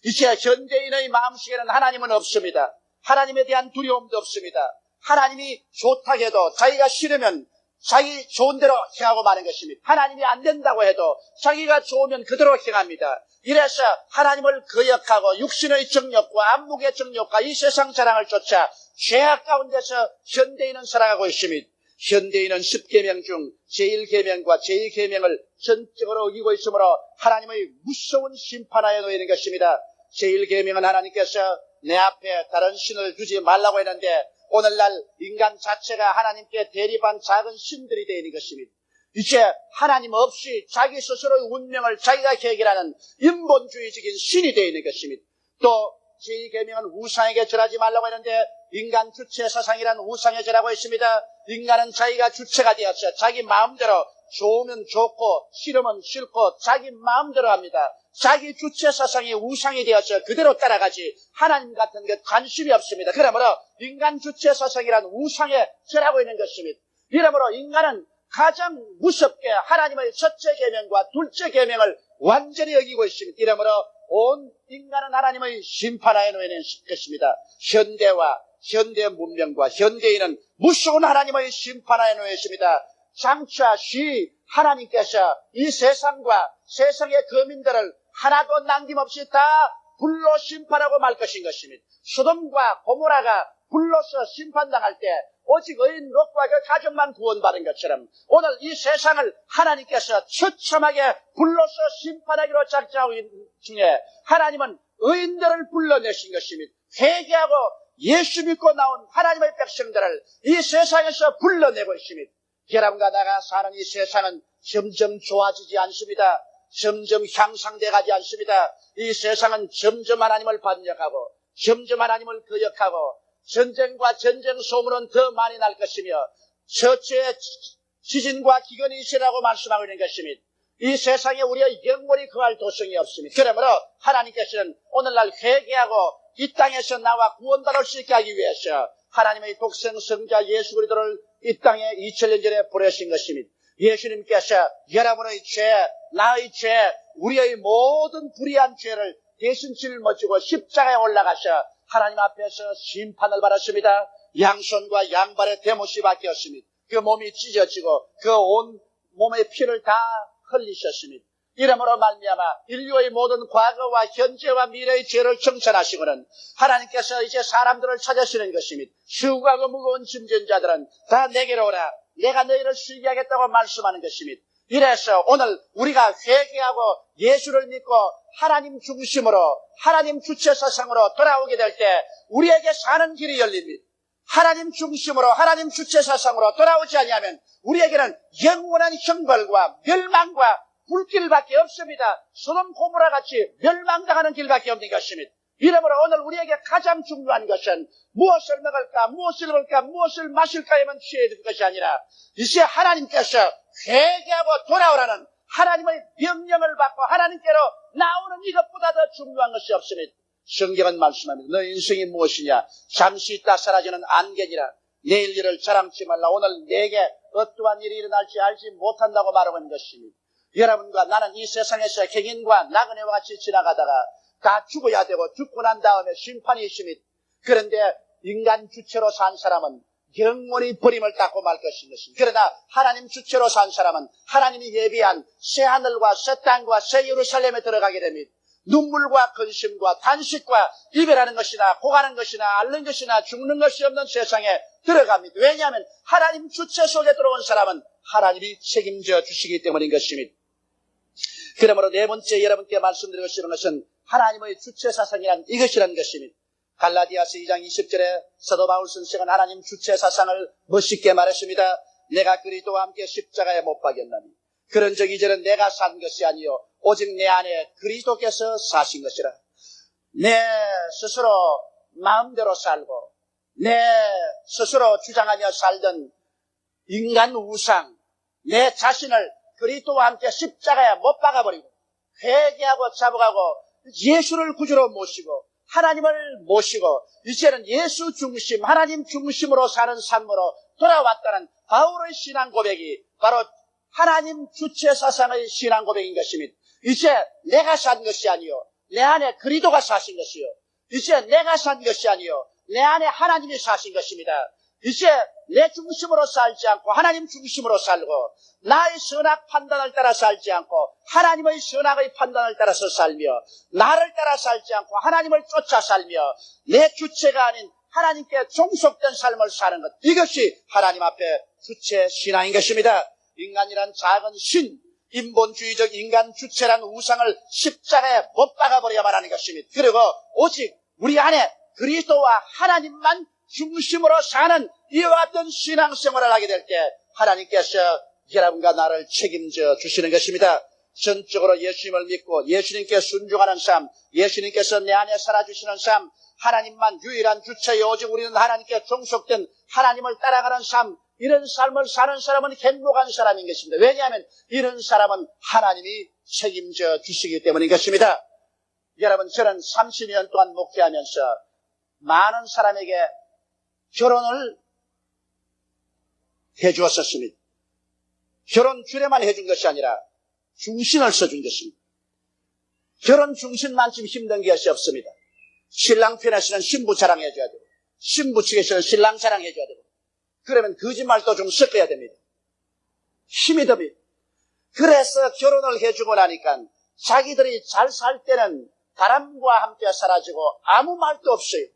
이제 현대인의 마음속에는 하나님은 없습니다. 하나님에 대한 두려움도 없습니다. 하나님이 좋다 해도 자기가 싫으면 자기 좋은 대로 행하고 마는 것입니다. 하나님이 안 된다고 해도 자기가 좋으면 그대로 행합니다. 이래서 하나님을 거역하고 육신의 정욕과 안목의 정욕과 이 세상 자랑을 쫓아 죄악 가운데서 현대인은 살아가고 있습니다. 현대인은 10계명 중 제1계명과 제2계명을 전적으로 어기고 있으므로 하나님의 무서운 심판하에 놓이는 것입니다. 제1계명은 하나님께서 내 앞에 다른 신을 두지 말라고 했는데 오늘날 인간 자체가 하나님께 대립한 작은 신들이 되어 있는 것입니다. 이제 하나님 없이 자기 스스로의 운명을 자기가 해결하는 인본주의적인 신이 되어 있는 것입니다. 또 제2계명은 우상에게 절하지 말라고 했는데 인간 주체 사상이란 우상에 절하고 있습니다. 인간은 자기가 주체가 되었어요. 자기 마음대로 좋으면 좋고 싫으면 싫고 자기 마음대로 합니다. 자기 주체 사상이 우상이 되어서 그대로 따라가지 하나님 같은 게 관심이 없습니다. 그러므로 인간 주체 사상이란 우상에 절하고 있는 것입니다. 이러므로 인간은 가장 무섭게 하나님의 첫째 계명과 둘째 계명을 완전히 어기고 있습니다. 이러므로 온 인간은 하나님의 심판하에 놓이는 것입니다. 현대 문명과 현대인은 무서운 하나님의 심판하에 놓여 있습니다. 장차 하나님께서 이 세상과 세상의 거민들을 하나도 남김없이 다 불로 심판하고 말 것인 것입니다. 소돔과 고모라가 불로서 심판당할 때 오직 의인 롯과 그 가족만 구원받은 것처럼 오늘 이 세상을 하나님께서 처참하게 불로서 심판하기로 작정하고 있는 중에 하나님은 의인들을 불러내신 것입니다. 회개하고 예수 믿고 나온 하나님의 백성들을 이 세상에서 불러내고 있습니다. 여러분과 내가 사는 이 세상은 점점 좋아지지 않습니다. 점점 향상돼 가지 않습니다. 이 세상은 점점 하나님을 반역하고 점점 하나님을 거역하고 전쟁과 전쟁 소문은 더 많이 날 것이며 처처의 지진과 기근이 있으라고 말씀하고 있는 것입니다. 이 세상에 우리의 영원히 거할 도성이 없습니다. 그러므로 하나님께서는 오늘날 회개하고 이 땅에서 나와 구원받을 수 있게 하기 위해서 하나님의 독생 성자 예수 그리스도를 이 땅에 2000년 전에 보내신 것입니다. 예수님께서 여러분의 죄, 나의 죄, 우리의 모든 불의한 죄를 대신 짊어지고 십자가에 올라가셔 하나님 앞에서 심판을 받았습니다. 양손과 양발에 대못이 박혔습니다. 그 몸이 찢어지고 그 온 몸의 피를 다 흘리셨습니다. 이러므로 말미암아 인류의 모든 과거와 현재와 미래의 죄를 청산하시고는 하나님께서 이제 사람들을 찾으시는 것입니다. 수고하고 무거운 짐진 자들은 다 내게로 오라. 내가 너희를 쉬게 하겠다고 말씀하는 것입니다. 이래서 오늘 우리가 회개하고 예수를 믿고 하나님 중심으로 하나님 주체 사상으로 돌아오게 될 때 우리에게 사는 길이 열립니다. 하나님 중심으로 하나님 주체 사상으로 돌아오지 아니하면 우리에게는 영원한 형벌과 멸망과 불길밖에 없습니다. 소돔 고모라 같이 멸망당하는 길밖에 없는 것입니다. 이러므로 오늘 우리에게 가장 중요한 것은 무엇을 먹을까, 무엇을 입을까, 무엇을 마실까에만 취해야 될 것이 아니라 이제 하나님께서 회개하고 돌아오라는 하나님의 명령을 받고 하나님께로 나오는 이것보다 더 중요한 것이 없습니다. 성경은 말씀합니다. 너 인생이 무엇이냐? 잠시 있다 사라지는 안개니라. 내일 일을 자랑치 말라. 오늘 내게 어떠한 일이 일어날지 알지 못한다고 말하고 있는 것입니다. 여러분과 나는 이 세상에서 행인과 나그네와 같이 지나가다가 다 죽어야 되고 죽고 난 다음에 심판이 있습니다. 그런데 인간 주체로 산 사람은 영원히 버림을 닦고 말 것인 것입니다. 그러나 하나님 주체로 산 사람은 하나님이 예비한 새 하늘과 새 땅과 새 예루살렘에 들어가게 됩니다. 눈물과 근심과 탄식과 이별하는 것이나 고가는 것이나 앓는 것이나 죽는 것이 없는 세상에 들어갑니다. 왜냐하면 하나님 주체 속에 들어온 사람은 하나님이 책임져 주시기 때문인 것입니다. 그러므로 네 번째 여러분께 말씀드리고 싶은 것은 하나님의 주체 사상이란 이것이라는 것입니다. 갈라디아서 2장 20절에 사도 바울 선생은 하나님 주체 사상을 멋있게 말했습니다. 내가 그리스도와 함께 십자가에 못 박였나니 그런즉 이제는 내가 산 것이 아니요 오직 내 안에 그리스도께서 사신 것이라. 내 스스로 마음대로 살고 내 스스로 주장하며 살던 인간 우상, 내 자신을 그리스도와 함께 십자가에 못 박아버리고 회개하고 자복하고 예수를 구주로 모시고 하나님을 모시고 이제는 예수 중심, 하나님 중심으로 사는 삶으로 돌아왔다는 바울의 신앙 고백이 바로 하나님 주체 사상의 신앙 고백인 것입니다. 이제 내가 산 것이 아니요 내 안에 그리스도가 사신 것이요 이제 내가 산 것이 아니요 내 안에 하나님이 사신 것입니다. 이제 내 중심으로 살지 않고 하나님 중심으로 살고 나의 선악 판단을 따라 살지 않고 하나님의 선악의 판단을 따라서 살며 나를 따라 살지 않고 하나님을 쫓아 살며 내 주체가 아닌 하나님께 종속된 삶을 사는 것, 이것이 하나님 앞에 주체 신앙인 것입니다. 인간이란 작은 신, 인본주의적 인간 주체란 우상을 십자가에 못 박아버려야만 하는 것입니다. 그리고 오직 우리 안에 그리스도와 하나님만 중심으로 사는 이와 같은 신앙생활을 하게 될 때 하나님께서 여러분과 나를 책임져 주시는 것입니다. 전적으로 예수님을 믿고 예수님께 순종하는 삶, 예수님께서 내 안에 살아주시는 삶, 하나님만 유일한 주체여 오직 우리는 하나님께 종속된 하나님을 따라가는 삶, 이런 삶을 사는 사람은 행복한 사람인 것입니다. 왜냐하면 이런 사람은 하나님이 책임져 주시기 때문인 것입니다. 여러분, 저는 30년 동안 목회하면서 많은 사람에게 결혼을 해주었었습니다. 결혼 주례만 해준 것이 아니라 중신을 써준 것입니다. 결혼 중신만큼 힘든 것이 없습니다. 신랑 편에서는 신부 자랑해줘야 되고 신부 측에서는 신랑 자랑해줘야 되고 그러면 거짓말도 좀 섞어야 됩니다. 힘이 듭니다. 그래서 결혼을 해주고 나니까 자기들이 잘 살 때는 바람과 함께 사라지고 아무 말도 없어요.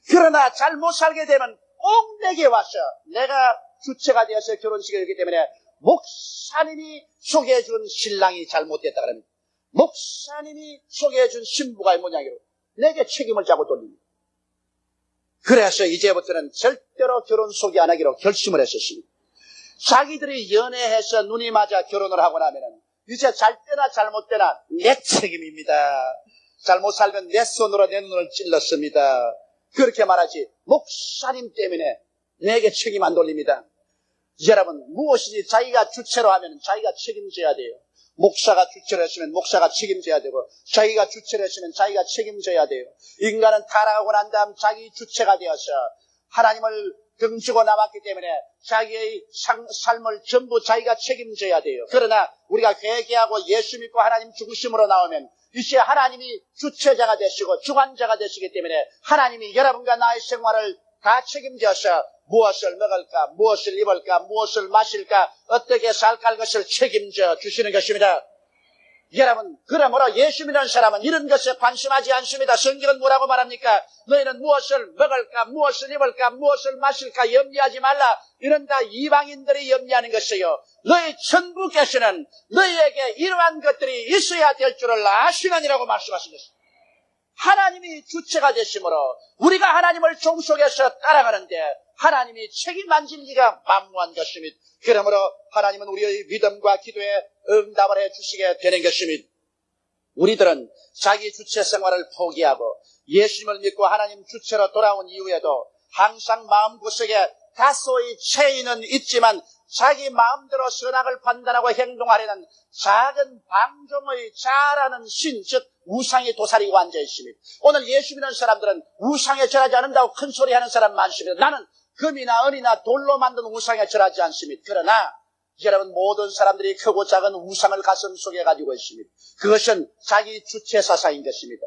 그러나 잘 못 살게 되면 꼭 내게 와서 내가 주체가 되어서 결혼식을 했기 때문에 목사님이 소개해준 신랑이 잘못됐다 그럽니다. 목사님이 소개해준 신부가 모양이로 내게 책임을 자고 돌립니다. 그래서 이제부터는 절대로 결혼 소개 안 하기로 결심을 했었습니다. 자기들이 연애해서 눈이 맞아 결혼을 하고 나면은 이제 잘 때나 잘못 때나 내 책임입니다. 잘못 살면 내 손으로 내 눈을 찔렀습니다. 그렇게 말하지 목사님 때문에 내게 책임 안 돌립니다. 여러분, 무엇이지 자기가 주체로 하면 자기가 책임져야 돼요. 목사가 주체로 했으면 목사가 책임져야 되고 자기가 주체로 했으면 자기가 책임져야 돼요. 인간은 타락하고 난 다음 자기 주체가 되어서 하나님을 등지고 남았기 때문에 자기의 삶을 전부 자기가 책임져야 돼요. 그러나 우리가 회개하고 예수 믿고 하나님 중심으로 나오면 이제 하나님이 주체자가 되시고 주관자가 되시기 때문에 하나님이 여러분과 나의 생활을 다 책임져서 무엇을 먹을까, 무엇을 입을까, 무엇을 마실까, 어떻게 살까 할 것을 책임져 주시는 것입니다. 여러분, 그러므로 예수 믿는 사람은 이런 것에 관심하지 않습니다. 성경은 뭐라고 말합니까? 너희는 무엇을 먹을까, 무엇을 입을까, 무엇을 마실까 염려하지 말라. 이런 다 이방인들이 염려하는 것이요. 너희 천부께서는 너희에게 이러한 것들이 있어야 될 줄을 아시느니라고 말씀하신 것입니다. 하나님이 주체가 되심으로 우리가 하나님을 종속해서 따라가는데 하나님이 책임 안 질 리가 만무한 것입니다. 그러므로 하나님은 우리의 믿음과 기도에 응답을 해주시게 되는 것입니다. 우리들은 자기 주체 생활을 포기하고 예수님을 믿고 하나님 주체로 돌아온 이후에도 항상 마음구석에 다소의 체인은 있지만 자기 마음대로 선악을 판단하고 행동하려는 작은 방종의 자라는 신, 즉 우상의 도사리고 앉아 있습니다. 오늘 예수 믿는 사람들은 우상에 절하지 않는다고 큰 소리 하는 사람 많습니다. 나는 금이나 은이나 돌로 만든 우상에 절하지 않습니다. 그러나 여러분, 모든 사람들이 크고 작은 우상을 가슴속에 가지고 있습니다. 그것은 자기 주체 사상인 것입니다.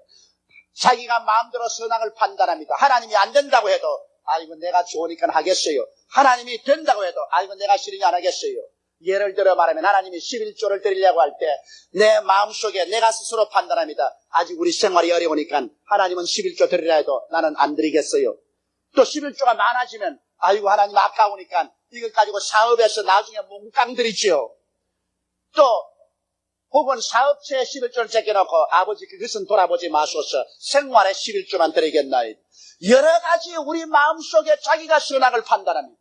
자기가 마음대로 선악을 판단합니다. 하나님이 안 된다고 해도 아이고 내가 좋으니까 하겠어요. 하나님이 된다고 해도 아이고 내가 싫으니까 안 하겠어요. 예를 들어 말하면 하나님이 11조를 드리려고 할 때 내 마음속에 내가 스스로 판단합니다. 아직 우리 생활이 어려우니까 하나님은 11조 드리라 해도 나는 안 드리겠어요. 또 11조가 많아지면 아이고 하나님 아까우니까 이걸 가지고 사업해서 나중에 몽땅 들이지요. 또 혹은 사업체에 11조를 제껴놓고 아버지 그것은 돌아보지 마소서 생활에 11조만 드리겠나이다. 여러 가지 우리 마음속에 자기가 선악을 판단합니다.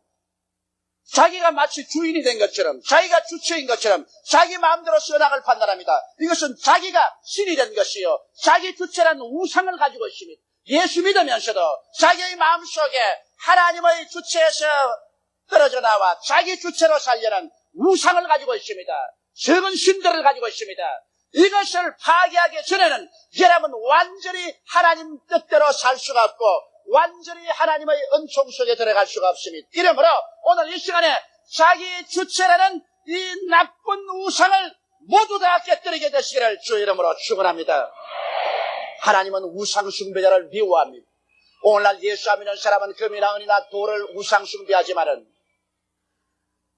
자기가 마치 주인이 된 것처럼 자기가 주체인 것처럼 자기 마음대로 선악을 판단합니다. 이것은 자기가 신이 된 것이요 자기 주체라는 우상을 가지고 있습니다. 예수 믿으면서도 자기의 마음속에 하나님의 주체에서 떨어져 나와 자기 주체로 살려는 우상을 가지고 있습니다. 적은 신들을 가지고 있습니다. 이것을 파괴하기 전에는 여러분 완전히 하나님 뜻대로 살 수가 없고 완전히 하나님의 은총 속에 들어갈 수가 없습니다. 이러므로 오늘 이 시간에 자기 주체라는 이 나쁜 우상을 모두 다 깨뜨리게 되시기를 주 이름으로 축원합니다. 하나님은 우상 숭배자를 미워합니다. 오늘날 예수 믿는 사람은 금이나 은이나 돌을 우상 숭배하지만은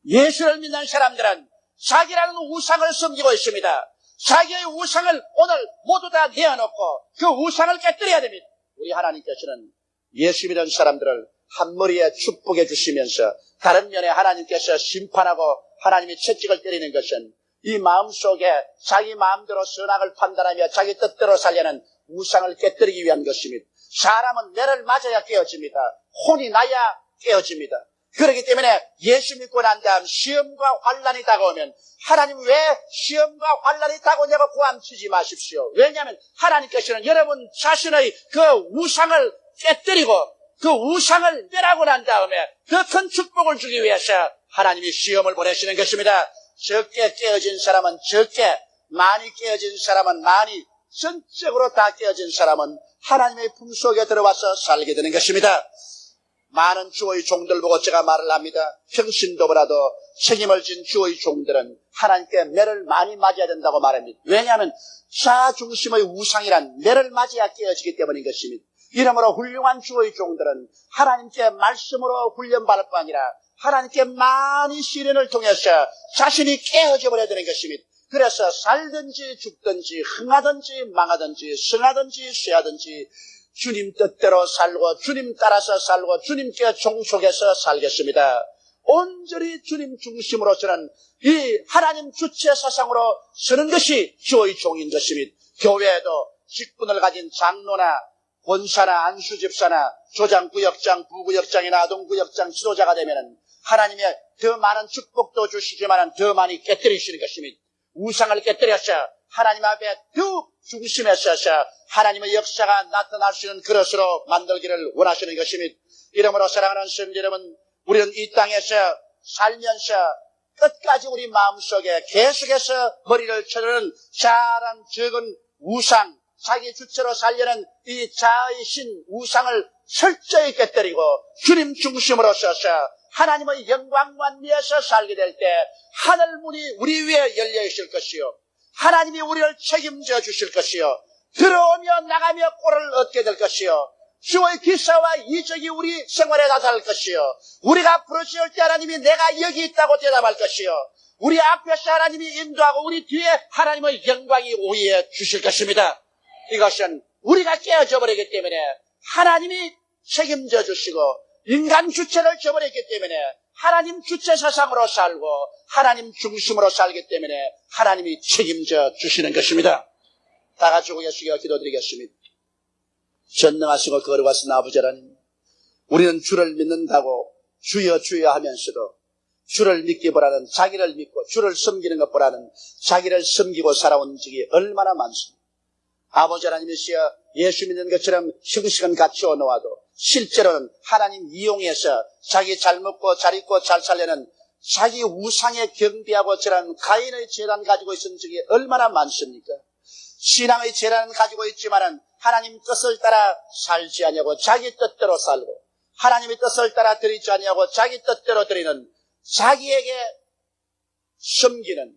예수를 믿는 사람들은 자기라는 우상을 섬기고 있습니다. 자기의 우상을 오늘 모두 다 내어놓고 그 우상을 깨뜨려야 됩니다. 우리 하나님께서는 예수 믿는 사람들을 한 머리에 축복해 주시면서 다른 면에 하나님께서 심판하고 하나님이 채찍을 때리는 것은 이 마음속에 자기 마음대로 선악을 판단하며 자기 뜻대로 살려는 우상을 깨뜨리기 위한 것입니다. 사람은 매를 맞아야 깨어집니다. 혼이 나야 깨어집니다. 그렇기 때문에 예수 믿고 난 다음 시험과 환난이 다가오면 하나님 왜 시험과 환난이 다가오냐고 고함치지 마십시오. 왜냐하면 하나님께서는 여러분 자신의 그 우상을 깨뜨리고 그 우상을 멸하고 난 다음에 더 큰 축복을 주기 위해서 하나님이 시험을 보내시는 것입니다. 적게 깨어진 사람은 적게, 많이 깨어진 사람은 많이, 전적으로 다 깨어진 사람은 하나님의 품속에 들어와서 살게 되는 것입니다. 많은 주의 종들 보고 제가 말을 합니다. 평신도보다도 책임을 진 주의 종들은 하나님께 매를 많이 맞아야 된다고 말합니다. 왜냐하면 자중심의 우상이란 매를 맞아야 깨어지기 때문인 것입니다. 이러므로 훌륭한 주의 종들은 하나님께 말씀으로 훈련받을 뿐 아니라 하나님께 많이 시련을 통해서 자신이 깨어져 버려야 되는 것입니다. 그래서 살든지 죽든지 흥하든지 망하든지 성하든지 쇠하든지 주님 뜻대로 살고 주님 따라서 살고 주님께 종속해서 살겠습니다. 온전히 주님 중심으로서는 이 하나님 주체 사상으로 서는 것이 주의 종인 것입니다. 교회에도 직분을 가진 장로나 권사나 안수집사나 조장구역장, 부구역장이나 아동구역장 지도자가 되면 하나님의 더 많은 축복도 주시지만 더 많이 깨뜨리시는 것입니다. 우상을 깨뜨려서 하나님 앞에 더 중심에 서서 하나님의 역사가 나타날 수 있는 그릇으로 만들기를 원하시는 것입니다. 이러므로 사랑하는 성도 여러분, 우리는 이 땅에서 살면서 끝까지 우리 마음속에 계속해서 머리를 쳐드는 작은 적은 우상, 자기 주체로 살려는 이 자의 신 우상을 철저히 깨뜨리고 주님 중심으로 서서 하나님의 영광만 위해서 살게 될 때 하늘문이 우리 위에 열려 있을 것이요 하나님이 우리를 책임져 주실 것이요 들어오며 나가며 꼴을 얻게 될 것이요 주의 기사와 이적이 우리 생활에 나타날 것이요 우리가 부르짖을 때 하나님이 내가 여기 있다고 대답할 것이요 우리 앞에서 하나님이 인도하고 우리 뒤에 하나님의 영광이 우리에 주실 것입니다. 이것은 우리가 깨어져 버리기 때문에 하나님이 책임져 주시고 인간 주체를 저버렸기 때문에 하나님 주체 사상으로 살고 하나님 중심으로 살기 때문에 하나님이 책임져 주시는 것입니다. 다 같이 고개숙여 기도드리겠습니다. 전능하시고 거룩하신 아버지 하나님, 우리는 주를 믿는다고 주여 주여 하면서도 주를 믿기보다는 자기를 믿고 주를 섬기는 것보다는 자기를 섬기고 살아온 적이 얼마나 많습니다. 아버지 하나님이시여 예수 믿는 것처럼 형식은 갖추어 놓아도 실제로는 하나님 이용해서 자기 잘 먹고 잘 입고 잘 살려는 자기 우상에 경배하고 저런 가인의 재단 가지고 있은 적이 얼마나 많습니까? 신앙의 재단은 가지고 있지만은 하나님 뜻을 따라 살지 아니하고 자기 뜻대로 살고 하나님의 뜻을 따라 드리지 아니하고 자기 뜻대로 드리는 자기에게 섬기는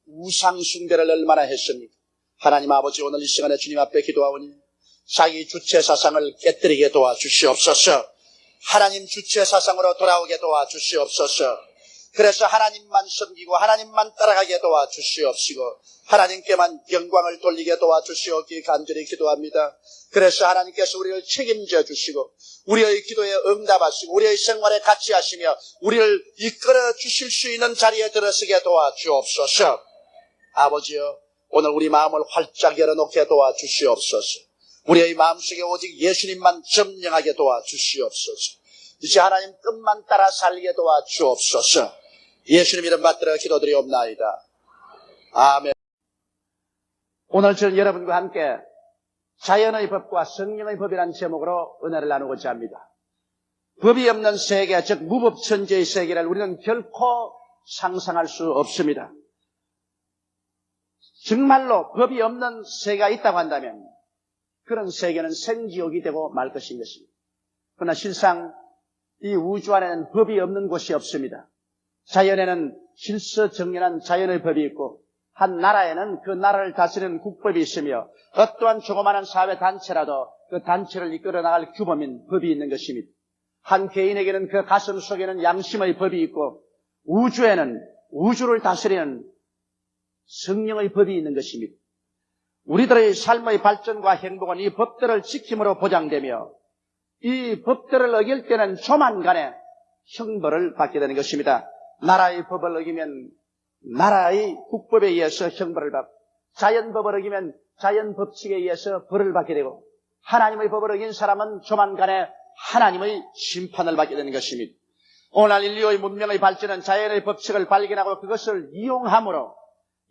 우상 숭배를 얼마나 했습니까? 하나님 아버지 오늘 이 시간에 주님 앞에 기도하오니 자기 주체 사상을 깨뜨리게 도와주시옵소서. 하나님 주체 사상으로 돌아오게 도와주시옵소서. 그래서 하나님만 섬기고 하나님만 따라가게 도와주시옵시고 하나님께만 영광을 돌리게 도와주시옵기 간절히 기도합니다. 그래서 하나님께서 우리를 책임져 주시고 우리의 기도에 응답하시고 우리의 생활에 같이 하시며 우리를 이끌어 주실 수 있는 자리에 들어서게 도와주옵소서. 아버지여, 오늘 우리 마음을 활짝 열어놓게 도와주시옵소서. 우리의 마음속에 오직 예수님만 점령하게 도와주시옵소서. 이제 하나님 뜻만 따라 살게 도와주옵소서. 예수님 이름 받들어 기도드리옵나이다. 아멘. 오늘 저는 여러분과 함께 자연의 법과 성령의 법이라는 제목으로 은혜를 나누고자 합니다. 법이 없는 세계, 즉 무법천지의 세계를 우리는 결코 상상할 수 없습니다. 정말로 법이 없는 세계가 있다고 한다면 그런 세계는 생지옥이 되고 말 것인 것입니다. 그러나 실상 이 우주 안에는 법이 없는 곳이 없습니다. 자연에는 질서정연한 자연의 법이 있고 한 나라에는 그 나라를 다스리는 국법이 있으며 어떠한 조그마한 사회단체라도 그 단체를 이끌어 나갈 규범인 법이 있는 것입니다. 한 개인에게는 그 가슴 속에는 양심의 법이 있고 우주에는 우주를 다스리는 성령의 법이 있는 것입니다. 우리들의 삶의 발전과 행복은 이 법들을 지킴으로 보장되며 이 법들을 어길 때는 조만간에 형벌을 받게 되는 것입니다. 나라의 법을 어기면 나라의 국법에 의해서 형벌을 받고 자연법을 어기면 자연 법칙에 의해서 벌을 받게 되고 하나님의 법을 어긴 사람은 조만간에 하나님의 심판을 받게 되는 것입니다. 오늘 인류의 문명의 발전은 자연의 법칙을 발견하고 그것을 이용함으로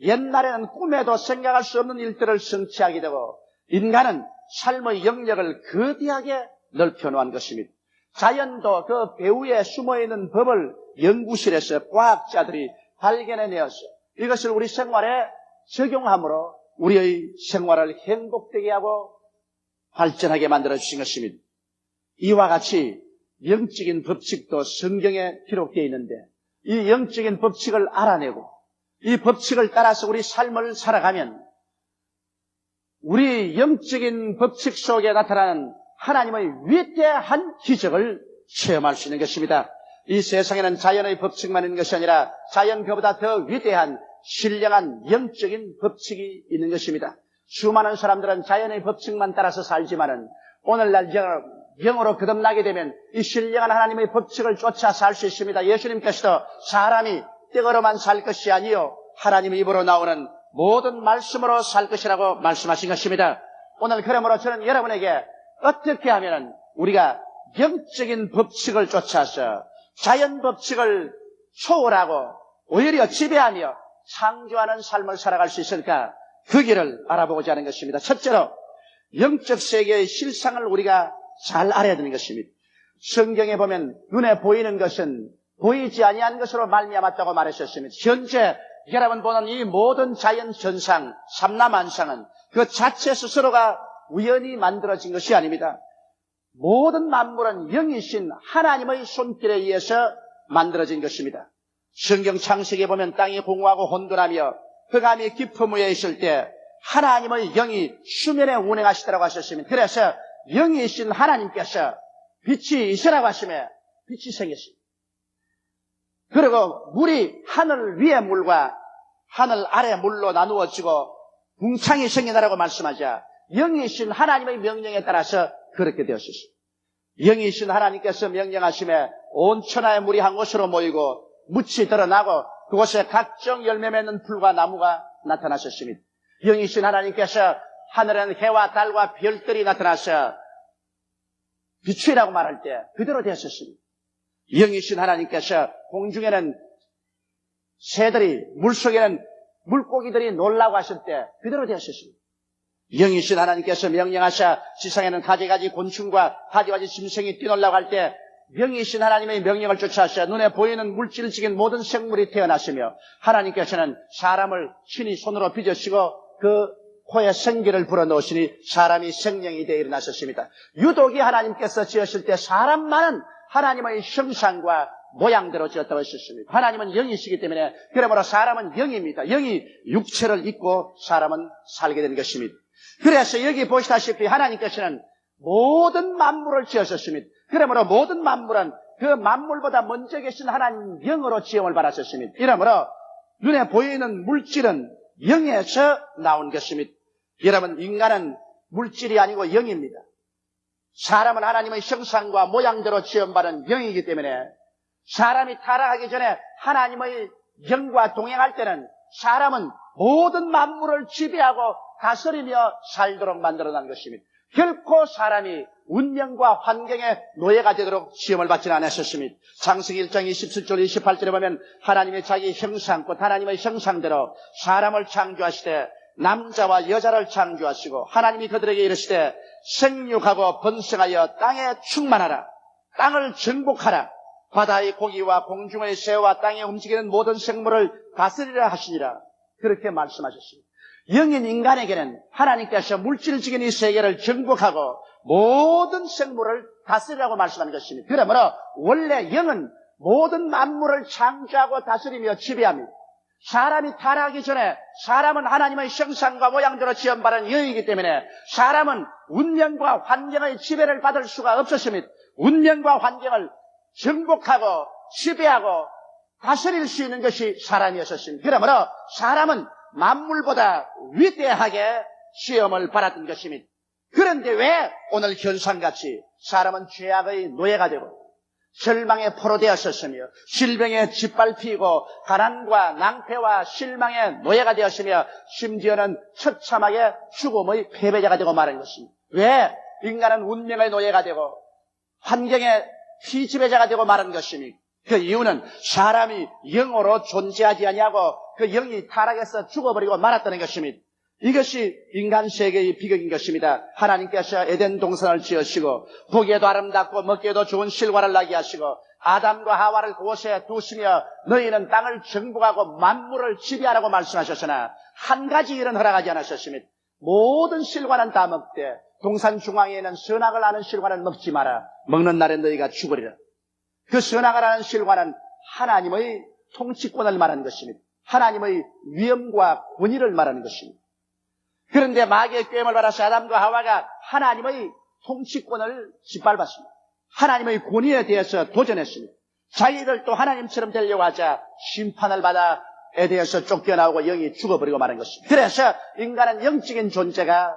옛날에는 꿈에도 생각할 수 없는 일들을 성취하게 되고 인간은 삶의 영역을 거대하게 넓혀놓은 것입니다. 자연도 그 배후에 숨어있는 법을 연구실에서 과학자들이 발견해내어서 이것을 우리 생활에 적용함으로 우리의 생활을 행복되게 하고 발전하게 만들어주신 것입니다. 이와 같이 영적인 법칙도 성경에 기록되어 있는데 이 영적인 법칙을 알아내고 이 법칙을 따라서 우리 삶을 살아가면 우리 영적인 법칙 속에 나타나는 하나님의 위대한 기적을 체험할 수 있는 것입니다. 이 세상에는 자연의 법칙만 있는 것이 아니라 자연 그보다 더 위대한 신령한 영적인 법칙이 있는 것입니다. 수많은 사람들은 자연의 법칙만 따라서 살지만은 오늘날 영으로 거듭나게 되면 이 신령한 하나님의 법칙을 쫓아 살 수 있습니다. 예수님께서도 사람이 떡으로만 살 것이 아니요 하나님의 입으로 나오는 모든 말씀으로 살 것이라고 말씀하신 것입니다. 오늘 그러므로 저는 여러분에게 어떻게 하면 우리가 영적인 법칙을 쫓아서 자연 법칙을 초월하고 오히려 지배하며 창조하는 삶을 살아갈 수 있을까? 그 길을 알아보고자 하는 것입니다. 첫째로 영적 세계의 실상을 우리가 잘 알아야 되는 것입니다. 성경에 보면 눈에 보이는 것은 보이지 아니한 것으로 말미암았다고 말하셨습니다. 현재 여러분 보는 이 모든 자연 현상, 삼라만상은 그 자체 스스로가 우연히 만들어진 것이 아닙니다. 모든 만물은 영이신 하나님의 손길에 의해서 만들어진 것입니다. 성경 창세기에 보면 땅이 공허하고 혼돈하며 흑암이 깊은 위에 있을 때 하나님의 영이 수면에 운행하시더라고 하셨습니다. 그래서 영이신 하나님께서 빛이 있으라고 하시며 빛이 생겼습니다. 그리고 물이 하늘 위의 물과 하늘 아래 물로 나누어지고 궁창이 생겨나라고 말씀하자 영이신 하나님의 명령에 따라서 그렇게 되었습니다. 영이신 하나님께서 명령하심에 온 천하의 물이 한 곳으로 모이고 묻이 드러나고 그곳에 각종 열매 맺는 풀과 나무가 나타나셨습니다. 영이신 하나님께서 하늘에는 해와 달과 별들이 나타나서 빛이라고 말할 때 그대로 되었습니다. 영이신 하나님께서 공중에는 새들이 물속에는 물고기들이 놀라고 하실 때 그대로 되었습니다. 영이신 하나님께서 명령하사 지상에는 가지가지 곤충과 가지가지 짐승이 뛰놀라고 할 때 영이신 하나님의 명령을 쫓아서 눈에 보이는 물질적인 모든 생물이 태어났으며 하나님께서는 사람을 친히 손으로 빚으시고 그 코에 생기를 불어넣으시니 사람이 생명이 되어 일어나셨습니다. 유독이 하나님께서 지으실 때 사람만은 하나님의 형상과 모양대로 지었다고 하셨습니다. 하나님은 영이시기 때문에 그러므로 사람은 영입니다. 영이 육체를 입고 사람은 살게 된 것입니다. 그래서 여기 보시다시피 하나님께서는 모든 만물을 지으셨습니다. 그러므로 모든 만물은 그 만물보다 먼저 계신 하나님 영으로 지음을 받았었습니다. 이러므로 눈에 보이는 물질은 영에서 나온 것입니다. 여러분, 인간은 물질이 아니고 영입니다. 사람은 하나님의 형상과 모양대로 지음받은 영이기 때문에 사람이 타락하기 전에 하나님의 영과 동행할 때는 사람은 모든 만물을 지배하고 다스리며 살도록 만들어난 것입니다. 결코 사람이 운명과 환경의 노예가 되도록 시험을 받지는 않으셨습니다. 창세기 1장 27절 28절에 보면 하나님의 자기 형상 곧 하나님의 형상대로 사람을 창조하시되 남자와 여자를 창조하시고 하나님이 그들에게 이르시되 생육하고 번성하여 땅에 충만하라. 땅을 정복하라. 바다의 고기와 공중의 새와 땅에 움직이는 모든 생물을 다스리라 하시니라. 그렇게 말씀하셨습니다. 영인 인간에게는 하나님께서 물질적인 이 세계를 정복하고 모든 생물을 다스리라고 말씀하는 것입니다. 그러므로 원래 영은 모든 만물을 창조하고 다스리며 지배합니다. 사람이 타락하기 전에 사람은 하나님의 형상과 모양대로 지음받은 영이기 때문에 사람은 운명과 환경의 지배를 받을 수가 없었습니다. 운명과 환경을 정복하고 지배하고 다스릴 수 있는 것이 사람이었습니다. 그러므로 사람은 만물보다 위대하게 시험을 받았던 것입니다. 그런데 왜 오늘 현상같이 사람은 죄악의 노예가 되고 절망에 포로되었었으며 질병에 짓밟히고 가난과 낭패와 실망의 노예가 되었으며 심지어는 처참하게 죽음의 패배자가 되고 말한 것입니다. 왜 인간은 운명의 노예가 되고 환경의 피지배자가 되고 말한 것입니까? 그 이유는 사람이 영으로 존재하지 아니하고 그 영이 타락해서 죽어버리고 말았다는 것입니다. 이것이 인간 세계의 비극인 것입니다. 하나님께서 에덴 동산을 지으시고 보기에도 아름답고 먹기에도 좋은 실과를 나게 하시고 아담과 하와를 그곳에 두시며 너희는 땅을 정복하고 만물을 지배하라고 말씀하셨으나 한 가지 일은 허락하지 않으셨습니다. 모든 실과는 다 먹되 동산 중앙에 있는 선악을 아는 실과는 먹지 마라. 먹는 날에 너희가 죽으리라. 그 선악을 아는 실과는 하나님의 통치권을 말하는 것입니다. 하나님의 위엄과 권위를 말하는 것입니다. 그런데 마귀의 꾀임을 받아서 아담과 하와가 하나님의 통치권을 짓밟았습니다. 하나님의 권위에 대해서 도전했습니다. 자기들도 하나님처럼 되려고 하자 심판을 받아 에덴에서 쫓겨나오고 영이 죽어버리고 마는 것입니다. 그래서 인간은 영적인 존재가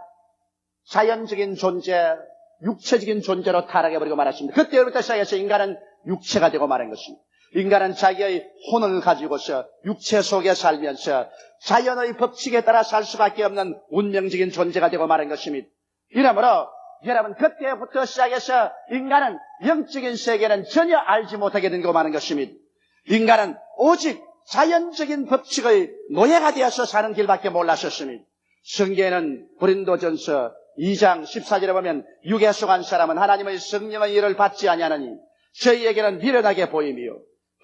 자연적인 존재, 육체적인 존재로 타락해버리고 말았습니다. 그때부터 시작해서 인간은 육체가 되고 말한 것입니다. 인간은 자기의 혼을 가지고서 육체 속에 살면서 자연의 법칙에 따라 살 수밖에 없는 운명적인 존재가 되고 말한 것입니다. 이러므로 여러분 그때부터 시작해서 인간은 영적인 세계는 전혀 알지 못하게 되고 마는 것입니다. 인간은 오직 자연적인 법칙의 노예가 되어서 사는 길밖에 몰랐었습니다. 성경에는 고린도전서 2장 14절에 보면 육에 속한 사람은 하나님의 성령의 일을 받지 아니하느니 저희에게는 미련하게 보이며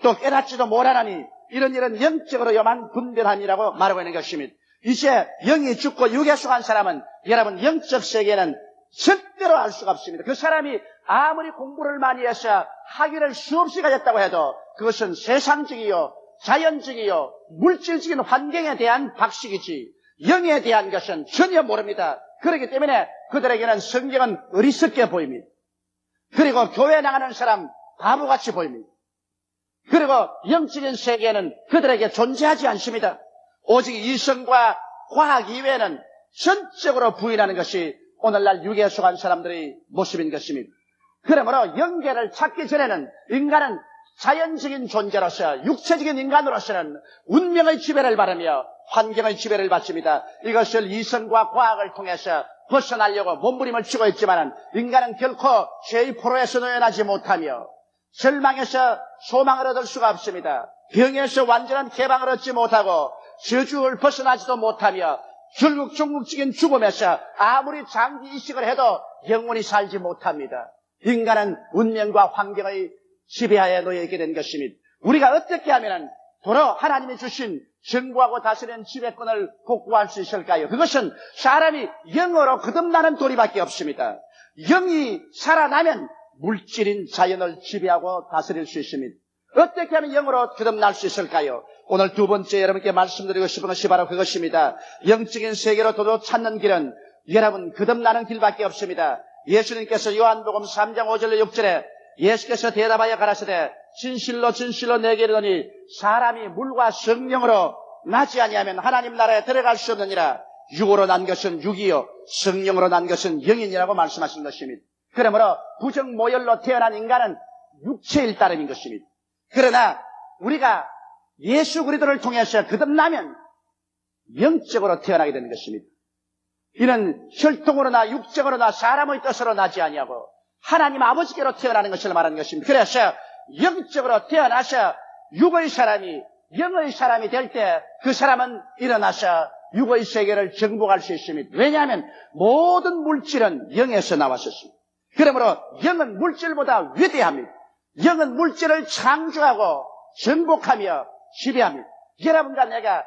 또 깨닫지도 못하나니 이런 일은 영적으로만 분별함이라고 말하고 있는 것입니다. 이제 영이 죽고 육에 속한 사람은 여러분 영적 세계는 절대로 알 수가 없습니다. 그 사람이 아무리 공부를 많이 해서 학위를 수없이 가졌다고 해도 그것은 세상적이요 자연적이요 물질적인 환경에 대한 박식이지 영에 대한 것은 전혀 모릅니다. 그렇기 때문에 그들에게는 성경은 어리석게 보입니다. 그리고 교회 나가는 사람 바보같이 보입니다. 그리고 영적인 세계는 그들에게 존재하지 않습니다. 오직 이성과 과학 이외에는 전적으로 부인하는 것이 오늘날 육에 속한 사람들의 모습인 것입니다. 그러므로 영계를 찾기 전에는 인간은 자연적인 존재로서 육체적인 인간으로서는 운명의 지배를 받으며 환경의 지배를 받습니다. 이것을 이성과 과학을 통해서 벗어나려고 몸부림을 치고 있지만 인간은 결코 죄의 포로에서 놓여나지 못하며 절망에서 소망을 얻을 수가 없습니다. 병에서 완전한 개방을 얻지 못하고 저주를 벗어나지도 못하며 결국 종국적인 죽음에서 아무리 장기 이식을 해도 영원히 살지 못합니다. 인간은 운명과 환경의 지배하에 놓여 있게 된 것입니다. 우리가 어떻게 하면 도로 하나님이 주신 정부하고 다스리는 지배권을 복구할 수 있을까요? 그것은 사람이 영으로 거듭나는 도리밖에 없습니다. 영이 살아나면 물질인 자연을 지배하고 다스릴 수 있습니다. 어떻게 하면 영으로 거듭날 수 있을까요? 오늘 두 번째 여러분께 말씀드리고 싶은 것이 바로 그것입니다. 영적인 세계로 도로 찾는 길은 여러분 거듭나는 길밖에 없습니다. 예수님께서 요한복음 3장 5절로 6절에 예수께서 대답하여 가라사대 진실로 진실로 내게 이르노니 사람이 물과 성령으로 나지 아니하면 하나님 나라에 들어갈 수 없느니라. 육으로 난 것은 육이요 성령으로 난 것은 영이니라고 말씀하신 것입니다. 그러므로 부정모혈로 태어난 인간은 육체일 따름인 것입니다. 그러나 우리가 예수 그리스도를 통해서 거듭나면 영적으로 태어나게 되는 것입니다. 이는 혈통으로나 육적으로나 사람의 뜻으로 나지 아니하고 하나님 아버지께로 태어나는 것을 말하는 것입니다. 그래서 영적으로 태어나서 육의 사람이 영의 사람이 될 때 그 사람은 일어나서 육의 세계를 정복할 수 있습니다. 왜냐하면 모든 물질은 영에서 나왔었습니다. 그러므로 영은 물질보다 위대합니다. 영은 물질을 창조하고 정복하며 지배합니다. 여러분과 내가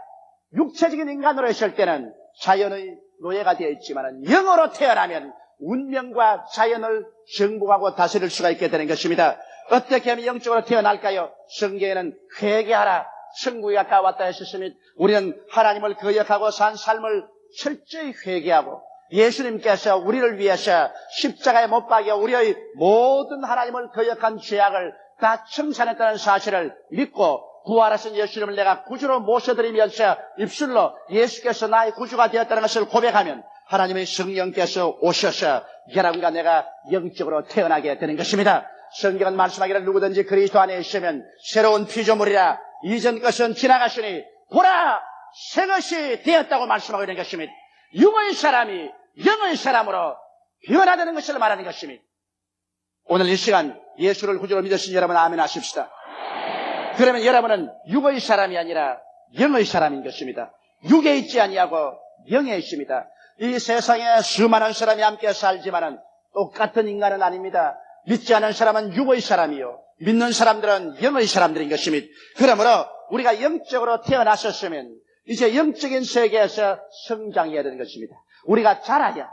육체적인 인간으로 있을 때는 자연의 노예가 되어 있지만 영으로 태어나면 운명과 자연을 정복하고 다스릴 수가 있게 되는 것입니다. 어떻게 하면 영적으로 태어날까요? 성경에는 회개하라, 천국이 가까웠다 했었으니 우리는 하나님을 거역하고 산 삶을 철저히 회개하고 예수님께서 우리를 위해서 십자가에 못 박여 우리의 모든 하나님을 거역한 죄악을 다 청산했다는 사실을 믿고 부활하신 예수님을 내가 구주로 모셔드리면서 입술로 예수께서 나의 구주가 되었다는 것을 고백하면 하나님의 성령께서 오셔서 여러분과 내가 영적으로 태어나게 되는 것입니다. 성경은 말씀하기를 누구든지 그리스도 안에 있으면 새로운 피조물이라 이전 것은 지나갔으니 보라 새 것이 되었다고 말씀하고 있는 것입니다. 육의 사람이 영의 사람으로 변화되는 것을 말하는 것입니다. 오늘 이 시간 예수를 구주로 믿으신 여러분 아멘 하십시다. 그러면 여러분은 육의 사람이 아니라 영의 사람인 것입니다. 육에 있지 아니하고 영에 있습니다. 이 세상에 수많은 사람이 함께 살지만은 똑같은 인간은 아닙니다. 믿지 않은 사람은 육의 사람이요 믿는 사람들은 영의 사람들인 것입니다. 그러므로 우리가 영적으로 태어났었으면 이제 영적인 세계에서 성장해야 되는 것입니다. 우리가 자라야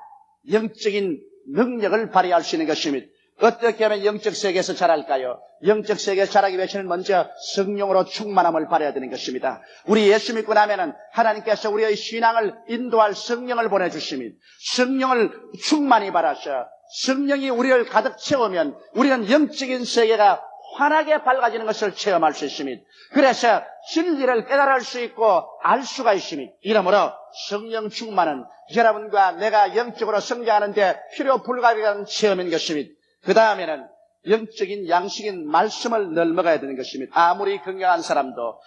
영적인 능력을 발휘할 수 있는 것입니다. 어떻게 하면 영적 세계에서 자랄까요? 영적 세계에서 자라기 위해서는 먼저 성령으로 충만함을 발휘해야 되는 것입니다. 우리 예수 믿고 나면은 하나님께서 우리의 신앙을 인도할 성령을 보내주십니다. 성령을 충만히 발하셔 성령이 우리를 가득 채우면 우리는 영적인 세계가 환하게 밝아지는 것을 체험할 수 있습니다. 그래서 진리를 깨달을 수 있고 알 수가 있습니다. 이러므로 성령 충만은 여러분과 내가 영적으로 성장하는데 필요 불가피한 체험인 것입니다. 그 다음에는 영적인 양식인 말씀을 늘 먹어야 되는 것입니다. 아무리 건강한 사람도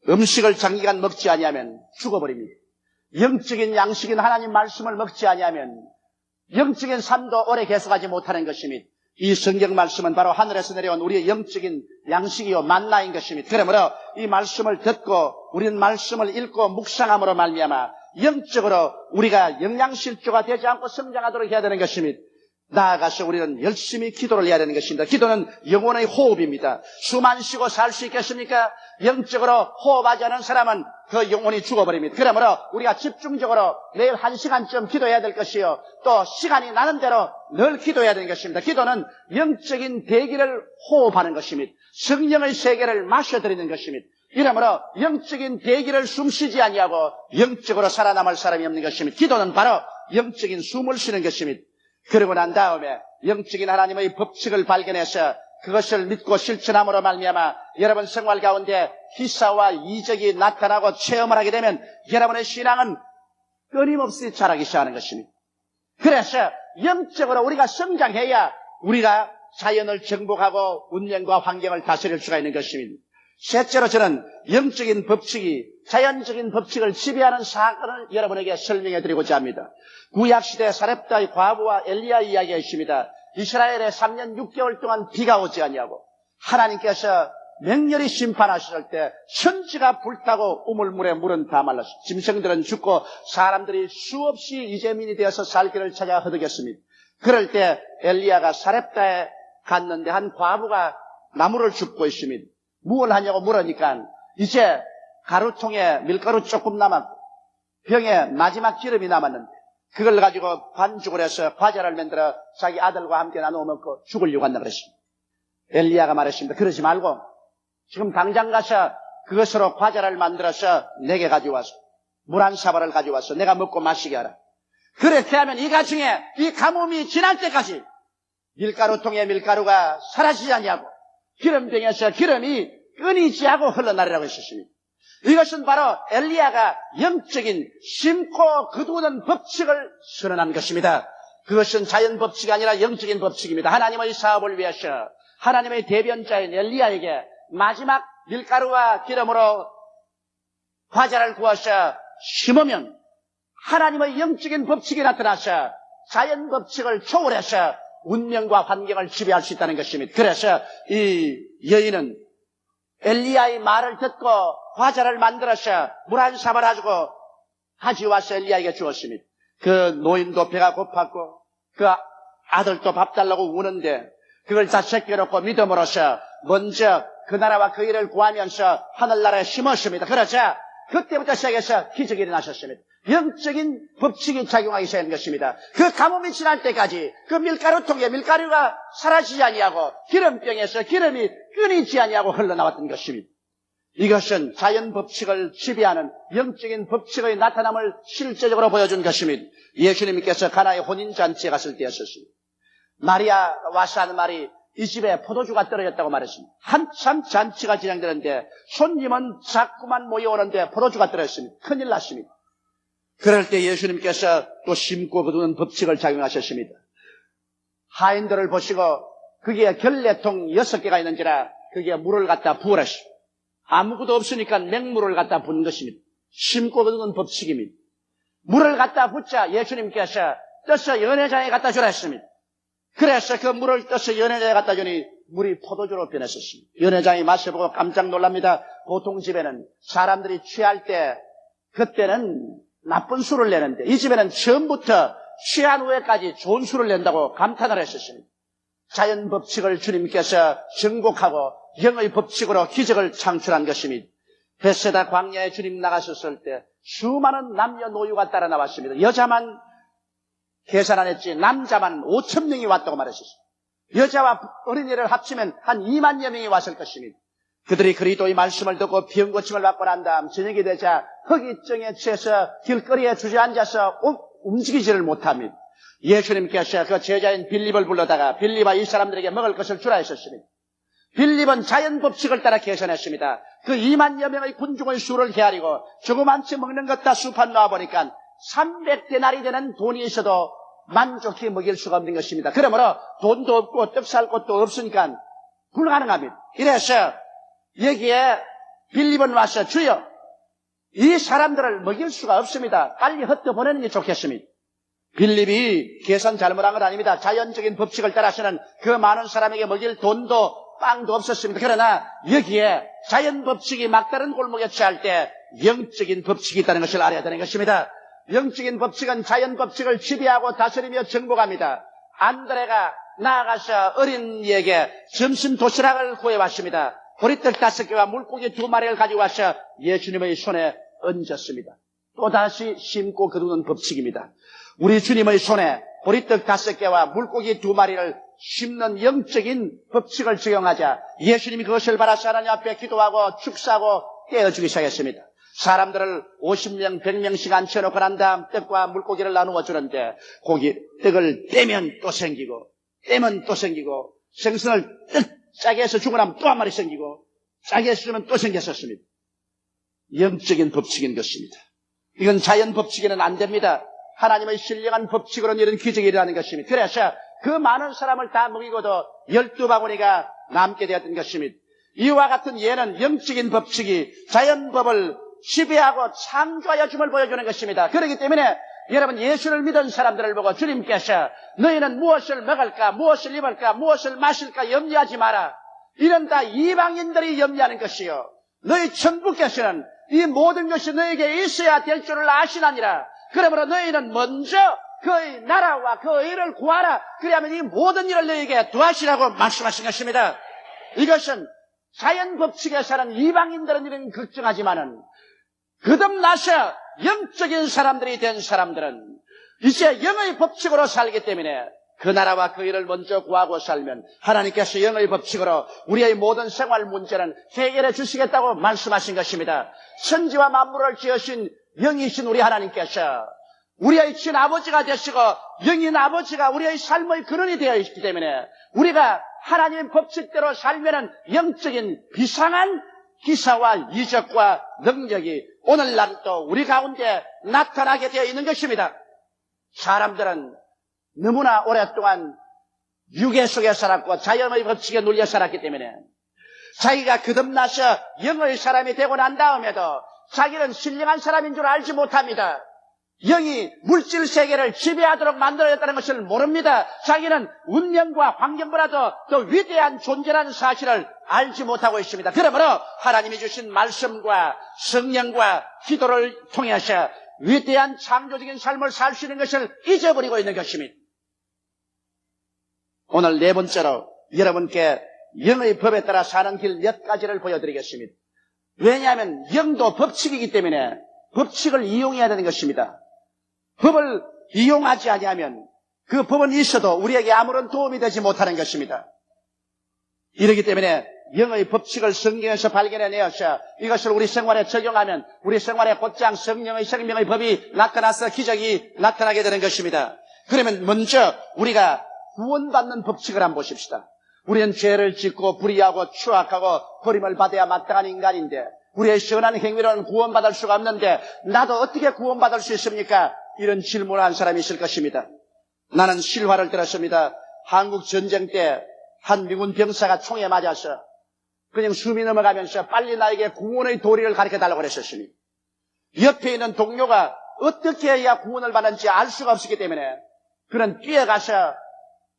음식을 장기간 먹지 아니하면 죽어버립니다. 영적인 양식인 하나님 말씀을 먹지 아니하면 영적인 삶도 오래 계속하지 못하는 것입니다. 이 성경 말씀은 바로 하늘에서 내려온 우리의 영적인 양식이요 만나인 것입니다. 그러므로 이 말씀을 듣고 우리는 말씀을 읽고 묵상함으로 말미암아 영적으로 우리가 영양실조가 되지 않고 성장하도록 해야 되는 것입니다. 나아가서 우리는 열심히 기도를 해야 되는 것입니다. 기도는 영혼의 호흡입니다. 숨 안 쉬고 살 수 있겠습니까? 영적으로 호흡하지 않은 사람은 그 영혼이 죽어버립니다. 그러므로 우리가 집중적으로 매일 1시간쯤 기도해야 될 것이요 또 시간이 나는 대로 늘 기도해야 되는 것입니다. 기도는 영적인 대기를 호흡하는 것입니다. 성령의 세계를 마셔드리는 것입니다. 이러므로 영적인 대기를 숨쉬지 아니하고 영적으로 살아남을 사람이 없는 것입니다. 기도는 바로 영적인 숨을 쉬는 것입니다. 그러고 난 다음에 영적인 하나님의 법칙을 발견해서 그것을 믿고 실천함으로 말미암아 여러분 생활 가운데 희사와 이적이 나타나고 체험을 하게 되면 여러분의 신앙은 끊임없이 자라기 시작하는 것입니다. 그래서 영적으로 우리가 성장해야 우리가 자연을 정복하고 운명과 환경을 다스릴 수가 있는 것입니다. 셋째로 저는 영적인 법칙이 자연적인 법칙을 지배하는 사건을 여러분에게 설명해 드리고자 합니다. 구약시대 사렙다의 과부와 엘리야 이야기가 있습니다. 이스라엘에 3년 6개월 동안 비가 오지 아니하고 하나님께서 맹렬히 심판하셨을 때 천지가 불타고 우물물에 물은 다 말랐습니다. 짐승들은 죽고 사람들이 수없이 이재민이 되어서 살 길을 찾아 허덕였습니다. 그럴 때 엘리야가 사렙다에 갔는데 한 과부가 나무를 줍고 있습니다. 무엇을 하냐고 물으니까 이제 가루통에 밀가루 조금 남았고 병에 마지막 기름이 남았는데 그걸 가지고 반죽을 해서 과자를 만들어 자기 아들과 함께 나누어 먹고 죽으려고 한다 그랬습니다. 엘리야가 말했습니다. 그러지 말고 지금 당장 가서 그것으로 과자를 만들어서 내게 가져와서 물 한 사발을 가져와서 내가 먹고 마시게 하라. 그렇게 하면 이 가정에 이 가뭄이 지날 때까지 밀가루통에 밀가루가 사라지지 아니하고 기름병에서 기름이 끊이지 않고 흘러나리라고 했습니다. 이것은 바로 엘리야가 영적인 심고 거두는 법칙을 선언한 것입니다. 그것은 자연 법칙이 아니라 영적인 법칙입니다. 하나님의 사업을 위해서 하나님의 대변자인 엘리야에게 마지막 밀가루와 기름으로 과자를 구워서 심으면 하나님의 영적인 법칙이 나타나서 자연 법칙을 초월해서 운명과 환경을 지배할 수 있다는 것입니다. 그래서 이 여인은 엘리야의 말을 듣고 과자를 만들어서 물 한 사발 가지고 가져와서 엘리야에게 주었습니다. 그 노인도 배가 고팠고 그 아들도 밥 달라고 우는데 그걸 다 제껴놓고 믿음으로써 먼저 그 나라와 그 일을 구하면서 하늘나라에 심었습니다. 그러자 그때부터 시작해서 기적이 일어나셨습니다. 영적인 법칙이 작용하기 시작한 것입니다. 그 가뭄이 지날 때까지 그 밀가루통에 밀가루가 사라지지 아니하고 기름병에서 기름이 끊이지 아니하고 흘러나왔던 것입니다. 이것은 자연 법칙을 지배하는 영적인 법칙의 나타남을 실제적으로 보여준 것입니다. 예수님께서 가나의 혼인잔치에 갔을 때였었습니다. 마리아 와서 하는 말이 이 집에 포도주가 떨어졌다고 말했습니다. 한참 잔치가 진행되는데 손님은 자꾸만 모여오는데 포도주가 떨어졌습니다. 큰일 났습니다. 그럴 때 예수님께서 또 심고 거두는 법칙을 작용하셨습니다. 하인들을 보시고 거기에 결례통 6개가 있는지라 거기에 물을 갖다 부으라시고 아무것도 없으니까 맹물을 갖다 붓는 것입니다. 심고 거두는 법칙입니다. 물을 갖다 붓자 예수님께서 떠서 연회장에 갖다 주라 했습니다. 그래서 그 물을 떠서 연회장에 갖다 주니 물이 포도주로 변했었습니다. 연회장이 마셔보고 깜짝 놀랍니다. 보통 집에는 사람들이 취할 때 그때는 나쁜 술을 내는데 이 집에는 처음부터 취한 후에까지 좋은 술을 낸다고 감탄을 했었습니다. 자연 법칙을 주님께서 정복하고 영의 법칙으로 기적을 창출한 것입니다. 베세다 광야에 주님 나가셨을 때 수많은 남녀노유가 따라 나왔습니다. 여자만 계산 안 했지 남자만 5,000명이 왔다고 말했었습니다. 여자와 어린이를 합치면 한 2만여 명이 왔을 것입니다. 그들이 그리스도의 말씀을 듣고 병 고침을 받고 난 다음 저녁이 되자 허기증에 취해서 길거리에 주저앉아서 움직이지를 못합니다. 예수님께서 그 제자인 빌립을 불러다가 빌립아 이 사람들에게 먹을 것을 주라 했었습니다. 빌립은 자연 법칙을 따라 계산했습니다. 그 2만여 명의 군중의 수를 헤아리고 조그만치 먹는 것 다 수판 놓아보니까 300데나리 되는 돈이 있어도 만족히 먹일 수가 없는 것입니다. 그러므로 돈도 없고 떡 살 곳도 없으니까 불가능합니다. 이래서 여기에 빌립은 와서 주여 이 사람들을 먹일 수가 없습니다. 빨리 흩어보내는 게 좋겠습니다. 빌립이 계산 잘못한 건 아닙니다. 자연적인 법칙을 따라서는 그 많은 사람에게 먹일 돈도 빵도 없었습니다. 그러나 여기에 자연 법칙이 막다른 골목에 취할 때 영적인 법칙이 있다는 것을 알아야 되는 것입니다. 영적인 법칙은 자연 법칙을 지배하고 다스리며 정복합니다. 안드레가 나아가서 어린이에게 점심 도시락을 구해왔습니다. 보리떡 5개와 물고기 2마리를 가지고 와서 예수님의 손에 얹었습니다. 또다시 심고 거두는 법칙입니다. 우리 주님의 손에 보리떡 5개와 물고기 2마리를 심는 영적인 법칙을 적용하자 예수님이 그것을 바라서 하나님 앞에 기도하고 축사하고 떼어주기 시작했습니다. 사람들을 50명, 100명씩 앉혀놓고 난 다음 떡과 물고기를 나누어 주는데 떡을 떼면 또 생기고 떼면 또 생기고 생선을 짜게 해서 주고 나면 또 한 마리 생기고 짜게 해서 주면 또 생겼었습니다. 영적인 법칙인 것입니다. 이건 자연 법칙에는 안 됩니다. 하나님의 신령한 법칙으로는 이런 기적이 일어나는 것입니다. 그래서 그 많은 사람을 다 먹이고도 12바구니가 남게 되었던 것입니다. 이와 같은 예는 영적인 법칙이 자연법을 지배하고 창조하여 줌을 보여주는 것입니다. 그렇기 때문에 여러분 예수를 믿은 사람들을 보고 주님께서 너희는 무엇을 먹을까 무엇을 입을까 무엇을 마실까 염려하지 마라. 이런 다 이방인들이 염려하는 것이요 너희 천부께서는 이 모든 것이 너에게 있어야 될 줄을 아시나니라. 그러므로 너희는 먼저 그의 나라와 그의 일을 구하라. 그리하면 이 모든 일을 너희에게 도하시라고 말씀하신 것입니다. 이것은 자연 법칙에 사는 이방인들은 이런 걱정하지만은 거듭나서 영적인 사람들이 된 사람들은 이제 영의 법칙으로 살기 때문에 그 나라와 그 일을 먼저 구하고 살면 하나님께서 영의 법칙으로 우리의 모든 생활 문제는 해결해 주시겠다고 말씀하신 것입니다. 천지와 만물을 지으신 영이신 우리 하나님께서 우리의 친아버지가 되시고 영인 아버지가 우리의 삶의 근원이 되어 있기 때문에 우리가 하나님의 법칙대로 살면은 영적인 비상한 기사와 이적과 능력이 오늘날 또 우리 가운데 나타나게 되어 있는 것입니다. 사람들은 너무나 오랫동안 육의 속에 살았고 자연의 법칙에 눌려 살았기 때문에 자기가 거듭나서 영의 사람이 되고 난 다음에도 자기는 신령한 사람인 줄 알지 못합니다. 영이 물질 세계를 지배하도록 만들어졌다는 것을 모릅니다. 자기는 운명과 환경보다도 더 위대한 존재라는 사실을 알지 못하고 있습니다. 그러므로 하나님이 주신 말씀과 성령과 기도를 통해서 위대한 창조적인 삶을 살 수 있는 것을 잊어버리고 있는 것입니다. 오늘 네 번째로 여러분께 영의 법에 따라 사는 길 몇 가지를 보여드리겠습니다. 왜냐하면 영도 법칙이기 때문에 법칙을 이용해야 되는 것입니다. 법을 이용하지 아니하면 그 법은 있어도 우리에게 아무런 도움이 되지 못하는 것입니다. 이렇기 때문에 영의 법칙을 성경에서 발견해내어서 이것을 우리 생활에 적용하면 우리 생활에 곧장 성령의 생명의 법이 나타나서 기적이 나타나게 되는 것입니다. 그러면 먼저 우리가 구원받는 법칙을 한번 보십시다. 우리는 죄를 짓고 불의하고 추악하고 버림을 받아야 마땅한 인간인데 우리의 선한 행위로는 구원받을 수가 없는데 나도 어떻게 구원받을 수 있습니까? 이런 질문을 한 사람이 있을 것입니다. 나는 실화를 들었습니다. 한국 전쟁 때 한 미군 병사가 총에 맞아서 그냥 숨이 넘어가면서 빨리 나에게 구원의 도리를 가르쳐달라고 그랬었으니 옆에 있는 동료가 어떻게 해야 구원을 받는지 알 수가 없었기 때문에 그는 뛰어가서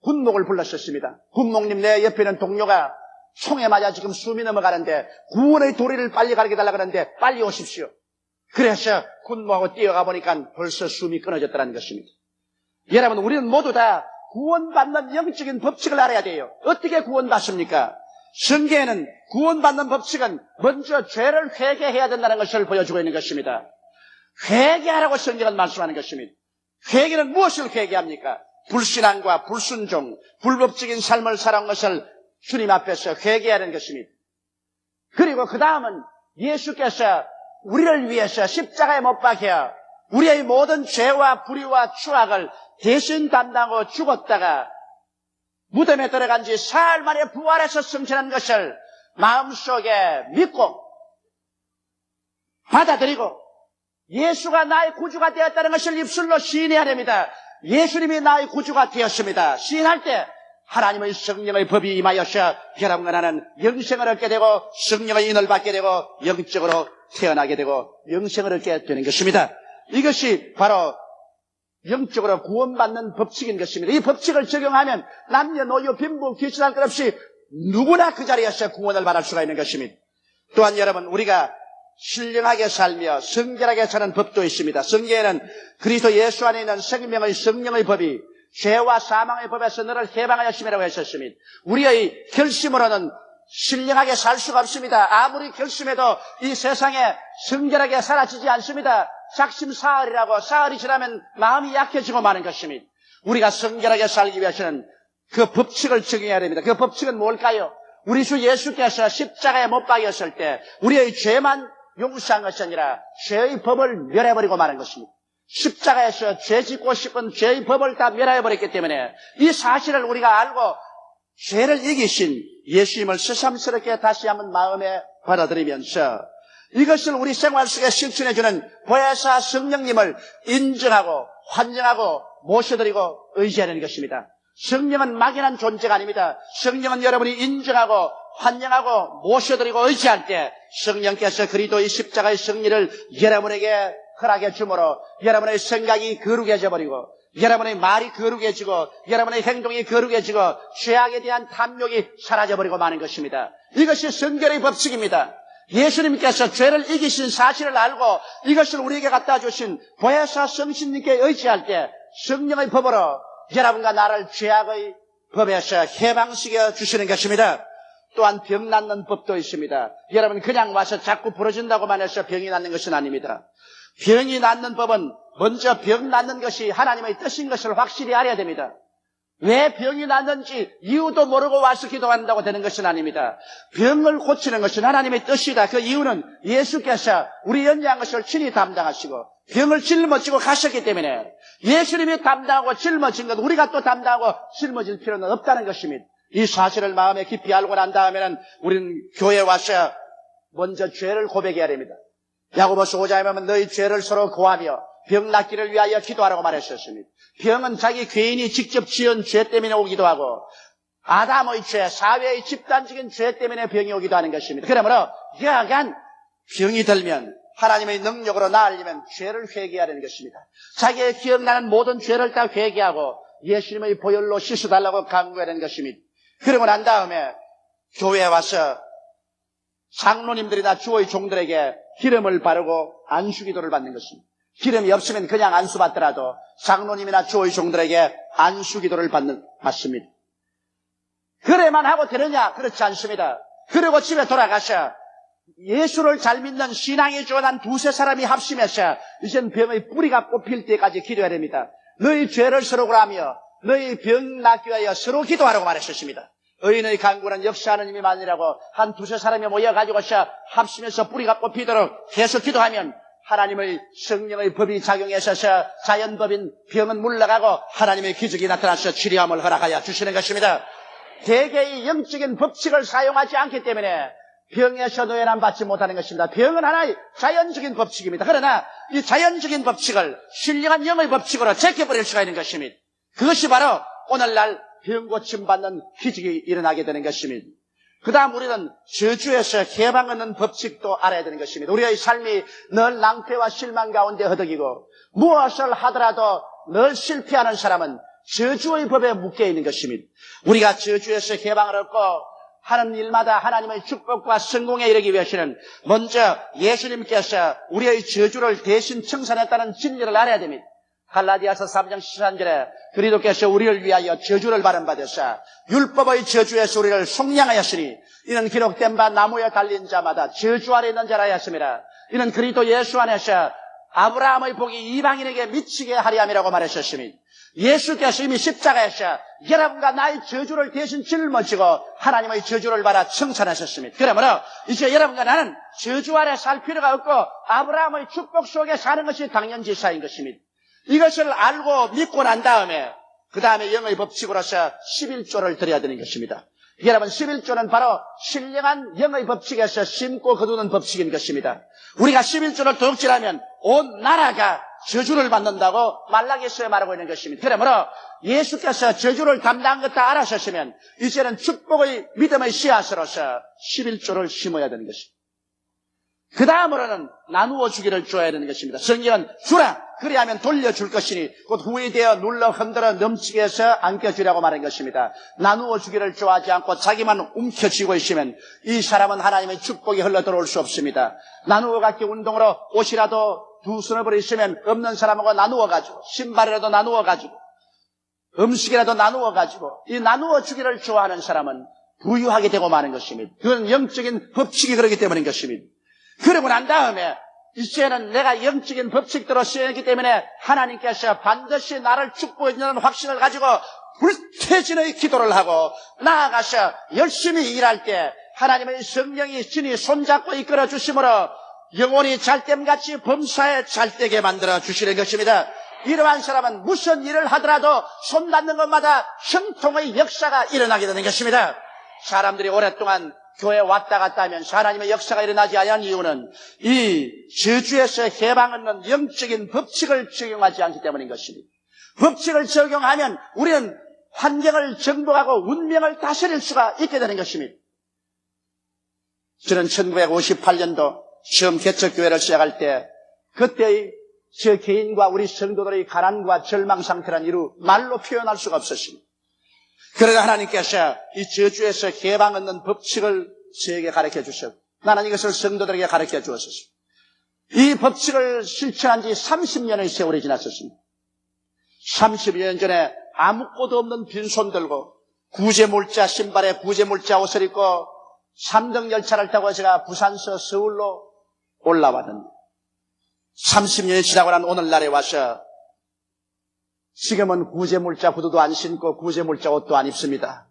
군목을 불렀었습니다. 군목님, 내 옆에 있는 동료가 총에 맞아 지금 숨이 넘어가는데 구원의 도리를 빨리 가르쳐달라고 하는데 빨리 오십시오. 그래서 군목하고 뛰어가 보니까 벌써 숨이 끊어졌다는 것입니다. 여러분, 우리는 모두 다 구원받는 영적인 법칙을 알아야 돼요. 어떻게 구원받습니까? 성경에는 구원받는 법칙은 먼저 죄를 회개해야 된다는 것을 보여주고 있는 것입니다. 회개하라고 성경은 말씀하는 것입니다. 회개는 무엇을 회개합니까? 불신앙과 불순종, 불법적인 삶을 살아온 것을 주님 앞에서 회개하는 것입니다. 그리고 그 다음은 예수께서 우리를 위해서 십자가에 못 박혀 우리의 모든 죄와 불의와 추악을 대신 담당하고 죽었다가 무덤에 들어간 지 사흘 만에 부활해서 승천한 것을 마음속에 믿고 받아들이고 예수가 나의 구주가 되었다는 것을 입술로 시인해야 됩니다. 예수님이 나의 구주가 되었습니다. 시인할 때 하나님의 성령의 법이 임하여서 여러분과 나는 영생을 얻게 되고 성령의 인을 받게 되고 영적으로 태어나게 되고 영생을 얻게 되는 것입니다. 이것이 바로 영적으로 구원받는 법칙인 것입니다. 이 법칙을 적용하면 남녀노소 빈부 귀천할 것 없이 누구나 그 자리에서 구원을 받을 수가 있는 것입니다. 또한 여러분, 우리가 신령하게 살며 성결하게 사는 법도 있습니다. 성경에는 그리스도 예수 안에 있는 생명의 성령의 법이 죄와 사망의 법에서 너를 해방하였음이라고 했었습니다. 우리의 결심으로는 신령하게 살 수가 없습니다. 아무리 결심해도 이 세상에 성결하게 사라지지 않습니다. 작심사흘이라고 사흘이 지나면 마음이 약해지고 마는 것입니다. 우리가 성결하게 살기 위해서는 그 법칙을 적용해야 됩니다. 그 법칙은 뭘까요? 우리 주 예수께서 십자가에 못 박였을 때 우리의 죄만 용서한 것이 아니라 죄의 법을 멸해버리고 마는 것입니다. 십자가에서 죄 짓고 싶은 죄의 법을 다 멸해버렸기 때문에 이 사실을 우리가 알고 죄를 이기신 예수님을 새삼스럽게 다시 한번 마음에 받아들이면서 이것을 우리 생활 속에 실천해주는 보혜사 성령님을 인정하고 환영하고 모셔드리고 의지하는 것입니다. 성령은 막연한 존재가 아닙니다. 성령은 여러분이 인정하고 환영하고 모셔드리고 의지할 때 성령께서 그리스도의 십자가의 승리를 여러분에게 허락해 주므로 여러분의 생각이 거룩해져 버리고 여러분의 말이 거룩해지고 여러분의 행동이 거룩해지고 죄악에 대한 탐욕이 사라져버리고 마는 것입니다. 이것이 성결의 법칙입니다. 예수님께서 죄를 이기신 사실을 알고 이것을 우리에게 갖다 주신 보혜사 성신님께 의지할 때 성령의 법으로 여러분과 나를 죄악의 법에서 해방시켜 주시는 것입니다. 또한 병 낫는 법도 있습니다. 여러분 그냥 와서 자꾸 부러진다고만 해서 병이 낫는 것은 아닙니다. 병이 낫는 법은 먼저 병 낫는 것이 하나님의 뜻인 것을 확실히 알아야 됩니다. 왜 병이 낫는지 이유도 모르고 와서 기도한다고 되는 것은 아닙니다. 병을 고치는 것은 하나님의 뜻이다. 그 이유는 예수께서 우리 연약한 것을 친히 담당하시고 병을 짊어지고 가셨기 때문에 예수님이 담당하고 짊어진 것 우리가 또 담당하고 짊어질 필요는 없다는 것입니다. 이 사실을 마음에 깊이 알고 난 다음에는 우리는 교회에 와서 먼저 죄를 고백해야 됩니다. 야고보서 5장에 보면 너희 죄를 서로 고하며 병 낫기를 위하여 기도하라고 말했었습니다. 병은 자기 개인이 직접 지은 죄 때문에 오기도 하고 아담의 죄, 사회의 집단적인 죄 때문에 병이 오기도 하는 것입니다. 그러므로 여하간 병이 들면 하나님의 능력으로 나으려면 죄를 회개하는 것입니다. 자기의 기억나는 모든 죄를 다 회개하고 예수님의 보혈로 씻어달라고 강구하는 것입니다. 그러고 난 다음에 교회에 와서 장로님들이나 주의 종들에게 기름을 바르고 안수기도를 받는 것입니다. 기름이 없으면 그냥 안수 받더라도 장로님이나 주의 종들에게 안수기도를 받습니다. 그래만 하고 되느냐? 그렇지 않습니다. 그리고 집에 돌아가서 예수를 잘 믿는 신앙이 좋은 두세 사람이 합심해서 이젠 병의 뿌리가 뽑힐 때까지 기도해야 됩니다. 너희 죄를 서로 고하며 너희 병 낫기 위하여 서로 기도하라고 말했었습니다. 의인의 간구는 역사하는 힘이 많으라고 한 두세 사람이 모여가지고서 합심해서 뿌리가 뽑히도록 계속 기도하면 하나님의 성령의 법이 작용해서 자연법인 병은 물러가고 하나님의 기적이 나타나서 치료함을 허락하여 주시는 것입니다. 대개의 영적인 법칙을 사용하지 않기 때문에 병에서 노예남 받지 못하는 것입니다. 병은 하나의 자연적인 법칙입니다. 그러나 이 자연적인 법칙을 신령한 영의 법칙으로 제껴버릴 수가 있는 것입니다. 그것이 바로 오늘날 병 고침 받는 기적이 일어나게 되는 것입니다. 그 다음 우리는 저주에서 해방 얻는 법칙도 알아야 되는 것입니다. 우리의 삶이 늘 낭패와 실망 가운데 허덕이고 무엇을 하더라도 늘 실패하는 사람은 저주의 법에 묶여 있는 것입니다. 우리가 저주에서 해방을 얻고 하는 일마다 하나님의 축복과 성공에 이르기 위해서는 먼저 예수님께서 우리의 저주를 대신 청산했다는 진리를 알아야 됩니다. 갈라디아서 3장 13절에 그리스도께서 우리를 위하여 저주를 받으사 율법의 저주에서 우리를 속량하였으니 이는 기록된 바 나무에 달린 자마다 저주 아래 있는 자라 하였습니다. 이는 그리스도 예수 안에서 아브라함의 복이 이방인에게 미치게 하려 함이라고 말하셨습니다. 예수께서 이미 십자가에서 여러분과 나의 저주를 대신 짊어지고 하나님의 저주를 받아 청산하셨습니다. 그러므로 이제 여러분과 나는 저주 아래 살 필요가 없고 아브라함의 축복 속에 사는 것이 당연지사인 것입니다. 이것을 알고 믿고 난 다음에 그 다음에 영의 법칙으로서 11조를 드려야 되는 것입니다. 여러분 11조는 바로 신령한 영의 법칙에서 심고 거두는 법칙인 것입니다. 우리가 11조를 도둑질하면 온 나라가 저주를 받는다고 말라기서에 말하고 있는 것입니다. 그러므로 예수께서 저주를 담당한 것 다 알아셨으면 이제는 축복의 믿음의 씨앗으로서 11조를 심어야 되는 것입니다. 그 다음으로는 나누어 주기를 줘야 되는 것입니다. 성경은 주라 그리하면 돌려줄 것이니 곧 후회되어 눌러 흔들어 넘치게 해서 안겨주라고 말한 것입니다. 나누어 주기를 좋아하지 않고 자기만 움켜쥐고 있으면 이 사람은 하나님의 축복이 흘러들어올 수 없습니다. 나누어 갖기 운동으로 옷이라도 두 서너벌 있으면 없는 사람하고 나누어 가지고 신발이라도 나누어 가지고 음식이라도 나누어 가지고 이 나누어 주기를 좋아하는 사람은 부유하게 되고 마는 것입니다. 그건 영적인 법칙이 그렇기 때문인 것입니다. 그러고 난 다음에 이제는 내가 영적인 법칙대로 쓰였기 때문에 하나님께서 반드시 나를 축복해 주는 확신을 가지고 불태진의 기도를 하고 나아가서 열심히 일할 때 하나님의 성령이 진히 손잡고 이끌어 주심으로 영혼이 잘됨같이 범사에 잘되게 만들어 주시는 것입니다. 이러한 사람은 무슨 일을 하더라도 손 닿는 것마다 형통의 역사가 일어나게 되는 것입니다. 사람들이 오랫동안 교회에 왔다 갔다 하면서 하나님의 역사가 일어나지 않은 이유는 이 저주에서 해방 얻는 영적인 법칙을 적용하지 않기 때문인 것입니다. 법칙을 적용하면 우리는 환경을 정복하고 운명을 다스릴 수가 있게 되는 것입니다. 저는 1958년도 처음 개척교회를 시작할 때 그때의 저 개인과 우리 성도들의 가난과 절망 상태란 이루 말로 표현할 수가 없었습니다. 그러나 하나님께서 이 저주에서 해방 얻는 법칙을 저에게 가르쳐 주셨고 나는 이것을 성도들에게 가르쳐 주었습니다. 이 법칙을 실천한 지 30년의 세월이 지났었습니다. 30년 전에 아무것도 없는 빈손 들고 구제물자 신발에 구제물자 옷을 입고 3등 열차를 타고 제가 부산서 서울로 올라왔는데 30년이 지나고 난 오늘날에 와서 지금은 구제물자 구두도 안 신고 구제물자 옷도 안 입습니다.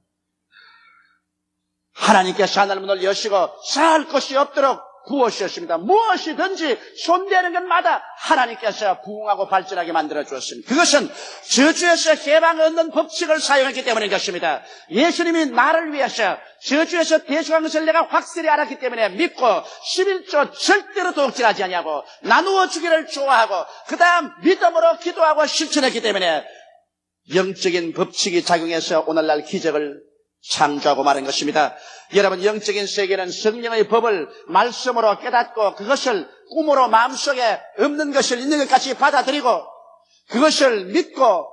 하나님께서 하늘문을 여시고 살 것이 없도록 부으셨습니다. 무엇이든지 손대는 것마다 하나님께서 부흥하고 발전하게 만들어 주었습니다. 그것은 저주에서 해방을 얻는 법칙을 사용했기 때문인 것입니다. 예수님이 나를 위해서 저주에서 대속한 것을 내가 확실히 알았기 때문에 믿고 11조 절대로 도둑질하지 아니하고 나누어 주기를 좋아하고 그 다음 믿음으로 기도하고 실천했기 때문에 영적인 법칙이 작용해서 오늘날 기적을 창조하고 마는 것입니다. 여러분, 영적인 세계는 성령의 법을 말씀으로 깨닫고 그것을 꿈으로 마음속에 없는 것을 있는 것까지 받아들이고 그것을 믿고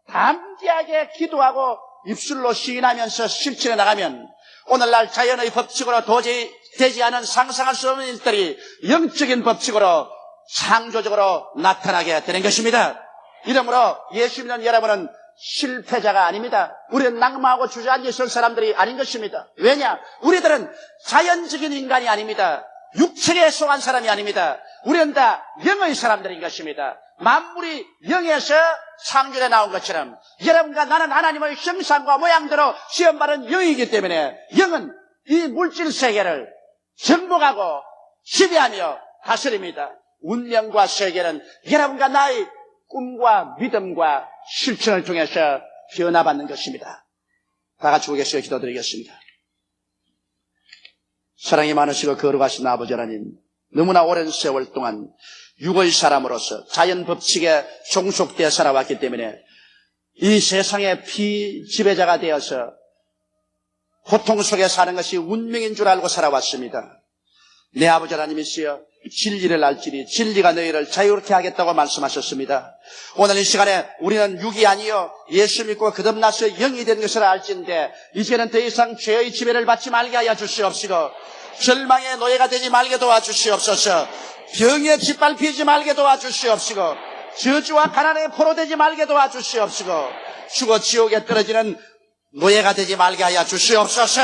담대하게 기도하고 입술로 시인하면서 실천해 나가면 오늘날 자연의 법칙으로 도저히 되지 않은 상상할 수 없는 일들이 영적인 법칙으로 창조적으로 나타나게 되는 것입니다. 이러므로 예수 믿는 여러분은 실패자가 아닙니다. 우리는 낙마하고 주저앉아 있을 사람들이 아닌 것입니다. 왜냐? 우리들은 자연적인 인간이 아닙니다. 육체에 속한 사람이 아닙니다. 우리는 다 영의 사람들인 것입니다. 만물이 영에서 창조해 나온 것처럼 여러분과 나는 하나님의 형상과 모양대로 시험받은 영이기 때문에 영은 이 물질 세계를 정복하고 지배하며 다스립니다. 운명과 세계는 여러분과 나의 꿈과 믿음과 실천을 통해서 변화받는 것입니다. 다 같이 오겠어요. 기도드리겠습니다. 사랑이 많으시고 거룩하신 아버지 하나님, 너무나 오랜 세월 동안 육의 사람으로서 자연 법칙에 종속되어 살아왔기 때문에 이 세상의 피지배자가 되어서 고통 속에 사는 것이 운명인 줄 알고 살아왔습니다. 내 아버지 하나님이시여, 진리를 알지니 진리가 너희를 자유롭게 하겠다고 말씀하셨습니다. 오늘 이 시간에 우리는 육이 아니요 예수 믿고 거듭나서 영이 된 것을 알지인데 이제는 더 이상 죄의 지배를 받지 말게 하여 주시옵시고 절망의 노예가 되지 말게 도와주시옵소서. 병에 짓밟히지 말게 도와주시옵시고 저주와 가난에 포로되지 말게 도와주시옵시고 죽어 지옥에 떨어지는 노예가 되지 말게 하여 주시옵소서.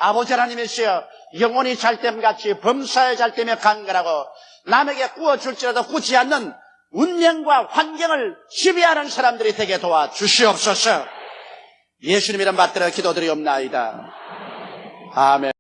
아버지 하나님이시여, 영혼이 잘됨같이 범사에 잘되며 강건하고 남에게 구워줄지라도 구지 않는 운명과 환경을 지배하는 사람들이 되게 도와주시옵소서. 예수님 이름 받들어 기도드리옵나이다. 아멘.